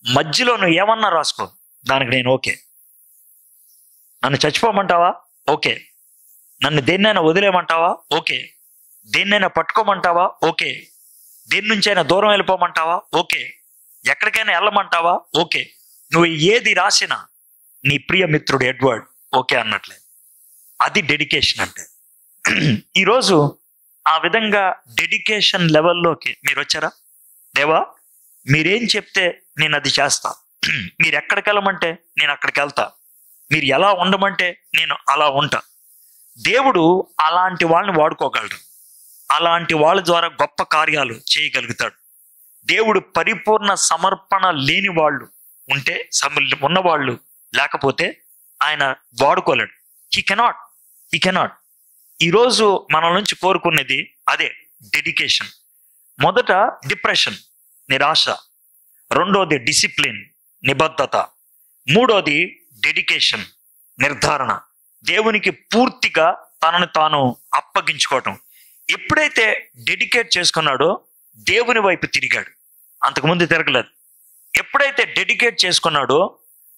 మధ్యలో నువ్వు ఏమన్నా రాసుకో, దానికి నేను ఓకే. నన్ను చచ్చిపోమంటావా? ఓకే. నన్ను దేన్నైనా వదిలేయమంటావా? ఓకే. దేన్నైనా పట్టుకోమంటావా? ఓకే. దేని నుంచైనా దూరం వెళ్ళిపోమంటావా? ఓకే. ఎక్కడికైనా వెళ్ళమంటావా? ఓకే. నువ్వు ఏది రాసినా నీ ప్రియ మిత్రుడు ఎడ్వర్డ్ ఓకే అన్నట్లే. అది డెడికేషన్ అంటే. ఈరోజు ఆ విధంగా డెడికేషన్ లెవెల్లోకి మీరు వచ్చారా? దేవా, మీరేం చెప్తే నేను అది చేస్తా, మీరు ఎక్కడికి వెళ్ళమంటే నేను అక్కడికి వెళ్తా, మీరు ఎలా ఉండమంటే నేను అలా ఉంటా. దేవుడు అలాంటి వాళ్ళని వాడుకోగలడు. అలాంటి వాళ్ళ ద్వారా గొప్ప కార్యాలు చేయగలుగుతాడు. దేవుడు పరిపూర్ణ సమర్పణ లేని వాళ్ళు ఉంటే, ఉన్నవాళ్ళు లేకపోతే ఆయన వాడుకోలేడు. He cannot. ఈరోజు మన నుంచి కోరుకునేది అదే, డెడికేషన్. మొదట డిప్రెషన్, నిరాశ. రెండోది డిసిప్లిన్, నిబద్ధత. మూడోది డెడికేషన్, నిర్ధారణ. దేవునికి పూర్తిగా తనను తాను అప్పగించుకోవటం. ఎప్పుడైతే డెడికేట్ చేసుకున్నాడో దేవుని వైపు తిరిగాడు, అంతకుముందు తిరగలేదు. ఎప్పుడైతే డెడికేట్ చేసుకున్నాడో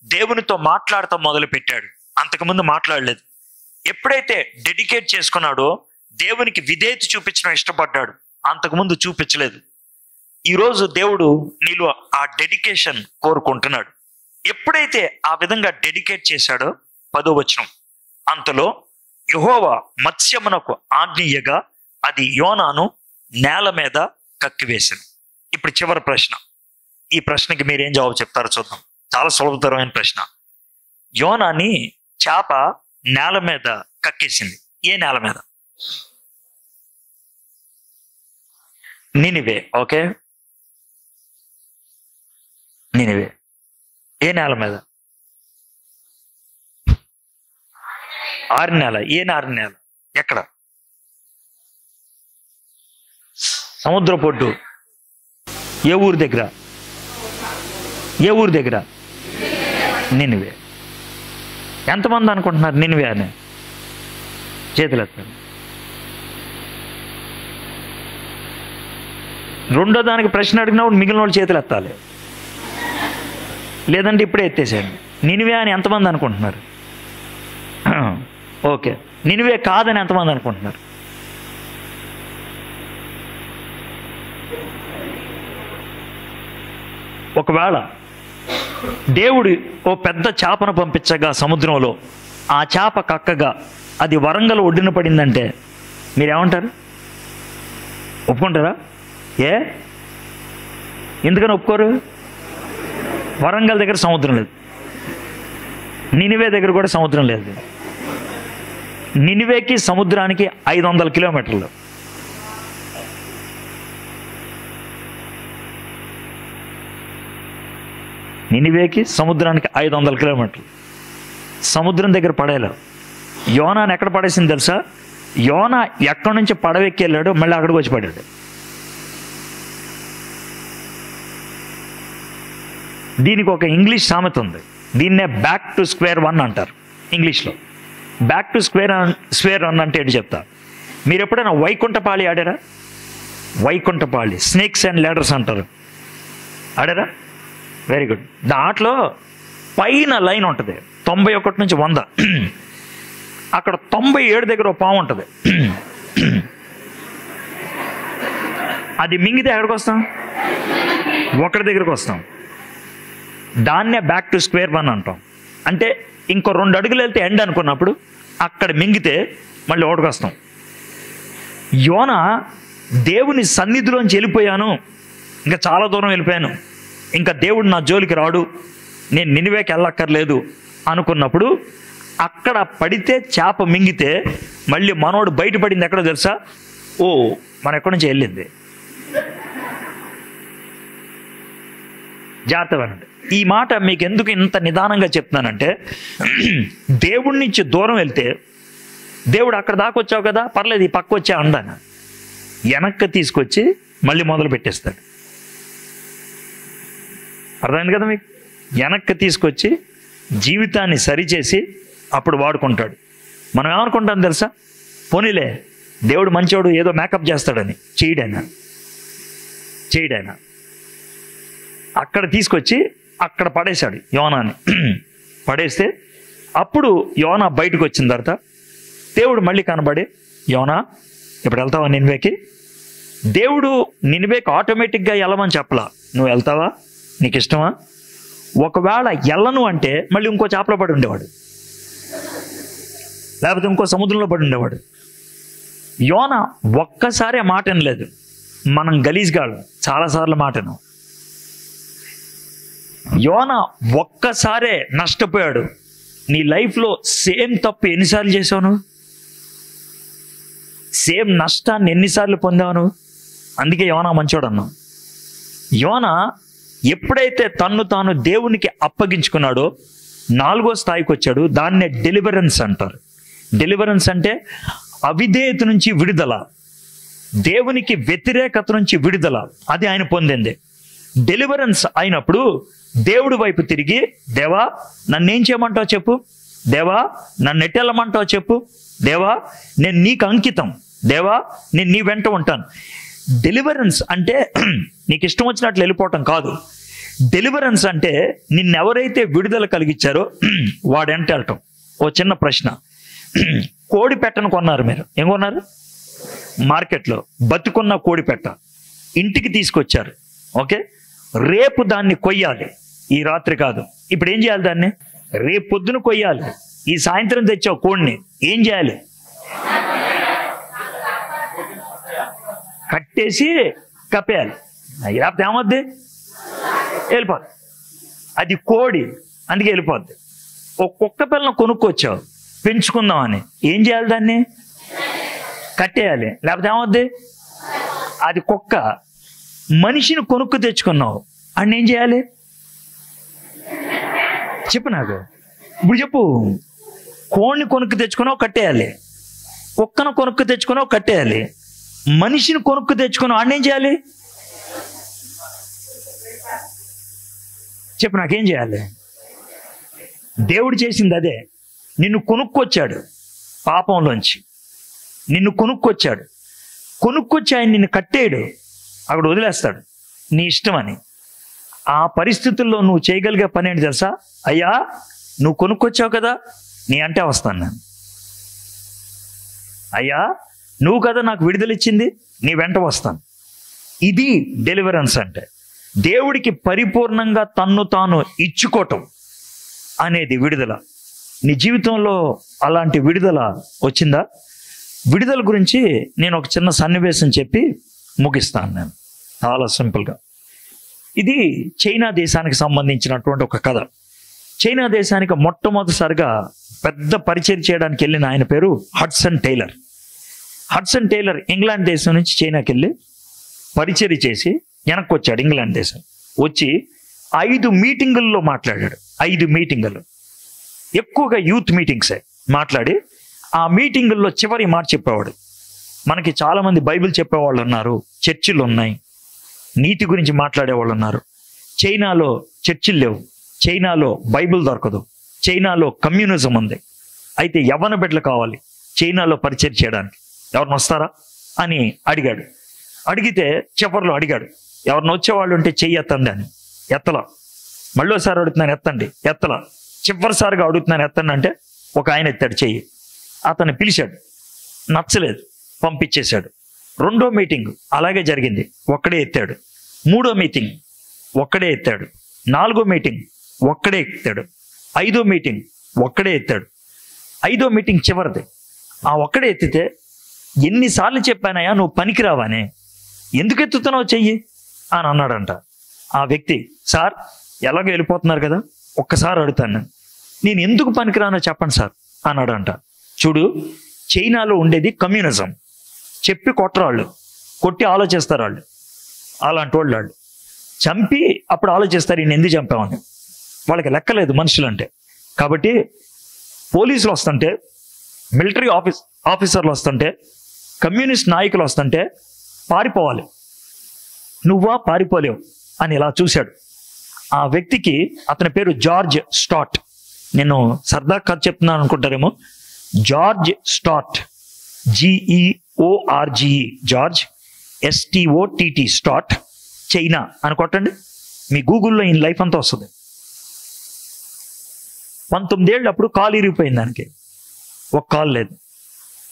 దేవునితో మాట్లాడటం మొదలు పెట్టాడు, అంతకుముందు మాట్లాడలేదు. ఎప్పుడైతే డెడికేట్ చేసుకున్నాడో దేవునికి విధేయత చూపించడం ఇష్టపడ్డాడు, అంతకుముందు చూపించలేదు. ఈరోజు దేవుడు నీలో ఆ డెడికేషన్ కోరుకుంటున్నాడు. ఎప్పుడైతే ఆ విధంగా డెడికేట్ చేశాడో 10వ వచనం, అంతలో యెహోవా మత్స్యమునకు ఆజ్ఞయగా అది యోనాను నేల మీద కక్కివేసింది. ఇప్పుడు చివరి ప్రశ్న. ఈ ప్రశ్నకి మీరేం జవాబు చెప్తారో చూద్దాం. చాలా సులభతరమైన ప్రశ్న. యోనాని చేప నేల మీద కక్కేసింది. ఏ నేల మీద? నినివే. ఓకే, నినివే. ఏ నేల మీద? ఆరిన నేల. ఏ ఆరిన నేల? ఎక్కడ? సముద్ర పొడ్డు. ఏ ఊరు దగ్గర? ఏ ఊరు దగ్గర? నినివే. ఎంతమంది అనుకుంటున్నారు నినివే అని? చేతులు ఎత్తారు. రెండో దానికి ప్రశ్న అడిగినప్పుడు మిగిలిన వాళ్ళు చేతులు ఎత్తాలి, లేదంటే ఇప్పుడే ఎత్తేసేయండి. నినివే అని ఎంతమంది అనుకుంటున్నారు? ఓకే, నినివే కాదని ఎంతమంది అనుకుంటున్నారు? ఒకవేళ దేవుడు ఓ పెద్ద చేపను పంపించగా సముద్రంలో ఆ చేప కక్కగా అది వరంగల్ ఒడ్డున పడిందంటే మీరేమంటారు? ఒప్పుకుంటారా? ఎందుకని ఒప్పుకోరు? వరంగల్ దగ్గర సముద్రం లేదు, నినివే దగ్గర కూడా సముద్రం లేదు. నినివేకి సముద్రానికి 500 కిలోమీటర్లు. నినివేకి సముద్రానికి 500 కిలోమీటర్లు. సముద్రం దగ్గర పడేలా యోనాని ఎక్కడ పడేసింది తెలుసా? యోనా ఎక్కడి నుంచి పడవెక్కి వెళ్ళాడు, మళ్ళీ అక్కడికి వచ్చి పడాడు. దీనికి ఒక ఇంగ్లీష్ సామెత ఉంది. దీన్నే బ్యాక్ టు స్క్వేర్ వన్ అంటారు ఇంగ్లీష్లో. బ్యాక్ టు స్క్వేర్ వన్ అంటే ఏంటి చెప్తా. మీరు ఎప్పుడైనా వైకుంఠపాళి ఆడారా? వైకుంఠపాళి, స్నేక్స్ అండ్ ల్యాడర్స్ అంటారు, ఆడారా? Very good. దాంట్లో పైన లైన్ ఉంటుంది 91 నుంచి 100. అక్కడ 97 దగ్గర ఒక పాము ఉంటుంది. అది మింగితే ఎక్కడికి వస్తాం? ఒకటి దగ్గరకు వస్తాం. దాన్నే బ్యాక్ టు స్క్వేర్ వన్ అంటాం. అంటే ఇంకో 2 అడుగులు వెళ్తే ఎండ్ అనుకున్నప్పుడు అక్కడ మింగితే మళ్ళీ ఒకటికి వస్తాం. యోనా దేవుని సన్నిధిలోంచి వెళ్ళిపోయాను, ఇంకా చాలా దూరం వెళ్ళిపోయాను, ఇంకా దేవుడు నా జోలికి రాడు, నేను నినివేకి వెళ్ళక్కర్లేదు అనుకున్నప్పుడు అక్కడ పడితే చేప మింగితే మళ్ళీ మనోడు బయటపడింది ఎక్కడో తెలుసా? ఓ, మన ఎక్కడి నుంచి వెళ్ళింది. జాగ్రత్తగా. ఈ మాట మీకు ఎందుకు ఇంత నిదానంగా చెప్తున్నానంటే, దేవుడి నుంచి దూరం వెళ్తే దేవుడు అక్కడ దాకా వచ్చావు కదా, పర్లేదు ఈ పక్క వచ్చా అండాను, వెనక్కి తీసుకొచ్చి మళ్ళీ మొదలు పెట్టేస్తాడు. అర్థమైంది కదా మీకు? వెనక్కి తీసుకొచ్చి జీవితాన్ని సరిచేసి అప్పుడు వాడుకుంటాడు. మనం ఏమనుకుంటాం తెలుసా? పోనీలే దేవుడు మంచోడు, ఏదో మేకప్ చేస్తాడని. చేయడైనా అక్కడ తీసుకొచ్చి అక్కడ పడేశాడు యోనాని. పడేస్తే అప్పుడు యోనా బయటకు వచ్చిన తర్వాత దేవుడు మళ్ళీ కనబడి, యోనా ఇప్పుడు వెళ్తావా నినివేకి? దేవుడు నినివేకి ఆటోమేటిక్గా వెళ్ళమని చెప్పలా. నువ్వు వెళ్తావా, నీకు ఇష్టమా? ఒకవేళ వెళ్ళను అంటే మళ్ళీ ఇంకో చేపలో పడి ఉండేవాడు, లేకపోతే ఇంకో సముద్రంలో పడి ఉండేవాడు. యోనా ఒక్కసారి మాట వినలేదు. మనం గలీజ్గాడు చాలాసార్లు మాటను. యోనా ఒక్కసారే నష్టపోయాడు. నీ లైఫ్లో సేమ్ తప్పు ఎన్నిసార్లు చేసావు? సేమ్ నష్టాన్ని ఎన్నిసార్లు పొందావు? అందుకే యోనా మంచోడు అన్నావు. యోనా ఎప్పుడైతే తన్ను తాను దేవునికి అప్పగించుకున్నాడో 4వ స్థాయికి వచ్చాడు. దాన్నే డెలివరెన్స్ అంటారు. డెలివరెన్స్ అంటే అవిధేయత నుంచి విడుదల, దేవునికి వ్యతిరేకత నుంచి విడుదల. అది ఆయన పొందింది. డెలివరెన్స్ అయినప్పుడు దేవుడి వైపు తిరిగి, దేవా నన్నేం చేయమంటావు చెప్పు, దేవా నన్ను ఎట్టెళ్ళమంటావు చెప్పు, దేవా నేను నీకు అంకితం, దేవా నేను నీ వెంట ఉంటాను. డెలివరెన్స్ అంటే నీకు ఇష్టం వచ్చినట్లు వెళ్ళిపోవటం కాదు. డెలివరెన్స్ అంటే నిన్నెవరైతే విడుదల కలిగించారో వాడెంట వెళ్ళటం. ఓ చిన్న ప్రశ్న, కోడి పెట్టను కొన్నారు, మీరు ఏం కొన్నారు? మార్కెట్లో బతుకున్న కోడి పెట్ట ఇంటికి తీసుకొచ్చారు. ఓకే, రేపు దాన్ని కొయ్యాలి, ఈ రాత్రి కాదు. ఇప్పుడు ఏం చేయాలి? దాన్ని రేపు పొద్దున కొయ్యాలి. ఈ సాయంత్రం తెచ్చావు కోడిని, ఏం చేయాలి? కట్టేసి కప్పేయాలి. లేకపోతే ఏమొద్ది? వెళ్ళిపోద్ది. అది కోడి, అందుకే వెళ్ళిపోద్ది. ఒక కుక్క పిల్లను కొనుక్కొచ్చావు పెంచుకుందామని, ఏం చేయాలి? దాన్ని కట్టేయాలి, లేకపోతే ఏమొద్ది? అది కుక్క. మనిషిని కొనుక్కు తెచ్చుకున్నావు, అన్ని ఏం చేయాలి? చెప్పు నాకు, ఇప్పుడు చెప్పు. కోడిని కొనుక్కు తెచ్చుకున్నావు, కట్టేయాలి. కుక్కను కొనుక్కు తెచ్చుకున్నావు, కట్టేయాలి. మనిషిని కొనుక్కు తెచ్చుకున్నావు, అన్నేం చేయాలి? చెప్పు, నాకేం చేయాలి? దేవుడు చేసింది అదే. నిన్ను కొనుక్కొచ్చాడు పాపంలోంచి, నిన్ను కొనుక్కొచ్చాడు. కొనుక్కొచ్చి ఆయన నిన్ను కట్టేయడు, అక్కడ వదిలేస్తాడు నీ ఇష్టమని. ఆ పరిస్థితుల్లో నువ్వు చేయగలిగే పని ఏంటి తెలుసా? అయ్యా, నువ్వు కొనుక్కొచ్చావు కదా, నీ అంటే వస్తాను నేను. అయ్యా, నువ్వు కదా నాకు విడుదల ఇచ్చింది, నీ వెంట వస్తాను. ఇది డెలివరెన్స్ అంటే. దేవుడికి పరిపూర్ణంగా తన్ను తాను ఇచ్చుకోవటం అనేది విడుదల. నీ జీవితంలో అలాంటి విడుదల వచ్చిందా? విడుదల గురించి నేను ఒక చిన్న సన్నివేశం చెప్పి ముగిస్తాను. నేను చాలా సింపుల్గా, ఇది చైనా దేశానికి సంబంధించినటువంటి ఒక కథ. చైనా దేశానికి మొట్టమొదటిసారిగా పెద్ద పరిచయం చేయడానికి వెళ్ళిన ఆయన పేరు Hudson tailor. Hudson tailor England దేశం నుంచి చైనాకి వెళ్ళి పరిచయం చేసి వెనక్కి వచ్చాడు. ఇంగ్లాండ్ దేశం వచ్చి 5 మీటింగుల్లో మాట్లాడాడు. 5 మీటింగులు, ఎక్కువగా యూత్ మీటింగ్సే మాట్లాడి, ఆ మీటింగుల్లో చివరి మాట చెప్పేవాడు. మనకి చాలామంది బైబిల్ చెప్పేవాళ్ళు ఉన్నారు, చర్చిలు ఉన్నాయి, నీతి గురించి మాట్లాడేవాళ్ళు ఉన్నారు. చైనాలో చర్చిలు లేవు, చైనాలో బైబిల్ దొరకదు, చైనాలో కమ్యూనిజం ఉంది. అయితే యవ్వన బిడ్డలు కావాలి చైనాలో పరిచయం చేయడానికి, ఎవరిని వస్తారా అని అడిగాడు. అడిగితే చివరిలో అడిగాడు, ఎవరిని వచ్చేవాళ్ళు ఉంటే చెయ్యి ఎత్తండి అని. ఎత్తలా. మళ్ళోసారి అడుగుతున్నాను, ఎత్తండి. ఎత్తలా. చివరిసారిగా అడుగుతున్నాను, ఎత్తండి అంటే ఒక ఆయన ఎత్తాడు చెయ్యి. అతన్ని పిలిచాడు, నచ్చలేదు, పంపించేశాడు. 2వ మీటింగ్ అలాగే జరిగింది, ఒక్కడే ఎత్తాడు. 3వ మీటింగ్ ఒక్కడే ఎత్తాడు. 4వ మీటింగ్ ఒక్కడే ఎత్తాడు. 5వ మీటింగ్ ఒక్కడే ఎత్తాడు. 5వ మీటింగ్ చివరిది. ఆ ఒక్కడే ఎత్తితే, ఎన్నిసార్లు చెప్పానయ్యా నువ్వు పనికిరావానే, ఎందుకు ఎత్తుతున్నావు చెయ్యి అని అన్నాడంట. ఆ వ్యక్తి, సార్ ఎలాగో వెళ్ళిపోతున్నారు కదా, ఒక్కసారి అడుగుతాను, నేను ఎందుకు పనికిరానో చెప్పండి సార్ అన్నాడంట. చూడు, చైనాలో ఉండేది కమ్యూనిజం. చెప్పి కొట్టరాళ్ళు, కొట్టి ఆలోచిస్తారు వాళ్ళు. అలాంటి వాళ్ళు చంపి అప్పుడు ఆలోచిస్తారు, ఈయన ఎందుకు చంపామని. వాళ్ళకి లెక్కలేదు మనుషులంటే. కాబట్టి పోలీసులు వస్తుంటే, మిలిటరీ ఆఫీసర్లు వస్తుంటే, కమ్యూనిస్ట్ నాయకులు వస్తుంటే పారిపోవాలి. నువ్వా పారిపోలేవు అని ఇలా చూశాడు. ఆ వ్యక్తికి, అతని పేరు జార్జ్ స్టాట్. నేను సరదా కథ చెప్తున్నాను అనుకుంటారేమో. George start, GEORGE, George STOTT, start, China అని కొట్టండి, మీ గూగుల్లో ఈయన లైఫ్ అంతా వస్తుంది. 19 ఏళ్ళు అప్పుడు కాలు ఇరిగిపోయింది దానికి. ఒక కాలు లేదు,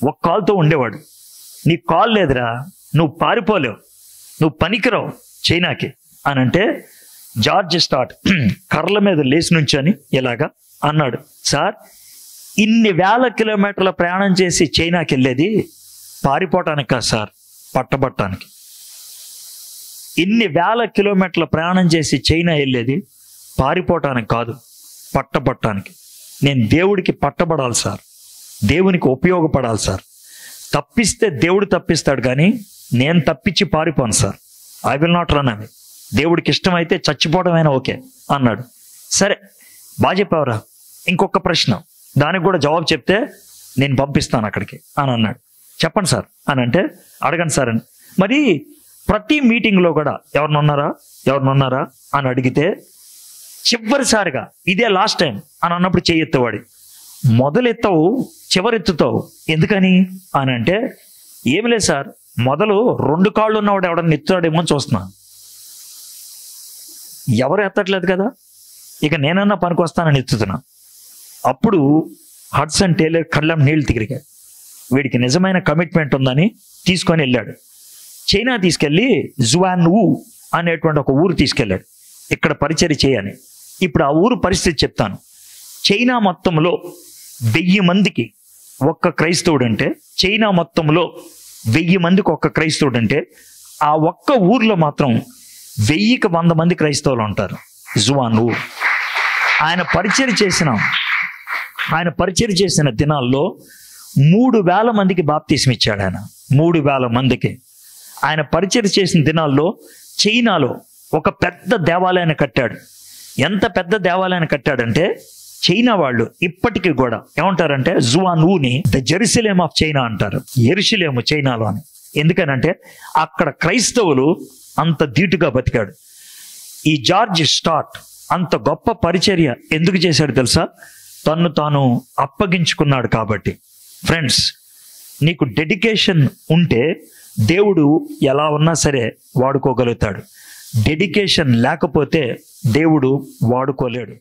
ఒక కాలుతో ఉండేవాడు. నీ కాలు లేదురా, నువ్వు పారిపోలేవు, నువ్వు పనికిరావు చైనాకి అని అంటే, జార్జ్ స్టాట్ కర్రల మీద లేచి నుంచొని ఇలాగా అన్నాడు, సార్ ఇన్ని వేల కిలోమీటర్ల ప్రయాణం చేసి చైనాకి వెళ్ళేది పారిపోవటానికి కాదు సార్, పట్టబట్టానికి. ఇన్ని వేల కిలోమీటర్ల ప్రయాణం చేసి చైనా వెళ్ళేది పారిపోవటానికి కాదు, పట్టబట్టానికి. నేను దేవుడికి పట్టబడాలి సార్, దేవునికి ఉపయోగపడాలి సార్. తప్పిస్తే దేవుడు తప్పిస్తాడు, కానీ నేను తప్పించి పారిపోను sir. I will not run away. దేవుడికి ఇష్టమైతే చచ్చిపోవడమైనా ఓకే అన్నాడు. సరే, బాగా చెప్పావురా, ఇంకొక ప్రశ్న, దానికి కూడా జవాబు చెప్తే నేను పంపిస్తాను అక్కడికి అని అన్నాడు. చెప్పండి సార్ అని అంటే, అడగండి సార్ అని. మరి ప్రతి మీటింగ్లో కూడా ఎవరినున్నారా అని అడిగితే, చివరిసారిగా ఇదే లాస్ట్ టైం అని అన్నప్పుడు చేయెత్తేవాడి. మొదలెత్తవు, చివరెత్తుతావు, ఎందుకని అని అంటే, ఏమి లేదు సార్, మొదలు 2 కాళ్ళు ఉన్నవాడు ఎవడన్నా ఎత్తాడేమో అని చూస్తున్నా, ఎవరు ఎత్తట్లేదు కదా, ఇక నేనన్నా పనికొస్తానని ఎత్తుతున్నా. అప్పుడు హడ్సన్ టైలర్ కళ్ళం నీళ్ళు తిరిగాయి. వీడికి నిజమైన కమిట్మెంట్ ఉందని తీసుకొని వెళ్ళాడు. చైనా తీసుకెళ్ళి జువాన్వు అనేటువంటి ఒక ఊరు తీసుకెళ్ళాడు, ఇక్కడ పరిచర్య చేయని. ఇప్పుడు ఆ ఊరు పరిస్థితి చెప్తాను. చైనా మొత్తంలో 1000 మందికి ఒక్క క్రైస్తవుడు అంటే, చైనా మొత్తంలో 1000 మందికి ఒక్క క్రైస్తవుడు అంటే, ఆ ఒక్క ఊర్లో మాత్రం 1000కి 100 మంది క్రైస్తవులు ఉంటారు. జువాన్వు ఆయన పరిచర్య చేసిన దినాల్లో 3000 మందికి బాప్తీసం ఇచ్చాడు. ఆయన 3000 మందికి ఆయన పరిచర్య చేసిన దినాల్లో చైనాలో ఒక పెద్ద దేవాలయాన్ని కట్టాడు. ఎంత పెద్ద దేవాలయాన్ని కట్టాడంటే, చైనా వాళ్ళు ఇప్పటికీ కూడా ఏమంటారంటే జువాన్వుని ద జెరూసలేం ఆఫ్ చైనా అంటారు. యెరూషలేము చైనాలో అని. ఎందుకనంటే అక్కడ క్రైస్తవులు అంత ధీటుగా బతికాడు. ఈ జార్జ్ స్టార్ట్ అంత గొప్ప పరిచర్య ఎందుకు చేశాడు తెలుసా? తన్ను తాను అప్పగించుకున్నాడు కాబట్టి. ఫ్రెండ్స్, నీకు డెడికేషన్ ఉంటే దేవుడు ఎలా ఉన్నా సరే వాడుకోగలుగుతాడు. డెడికేషన్ లేకపోతే దేవుడు వాడుకోలేడు.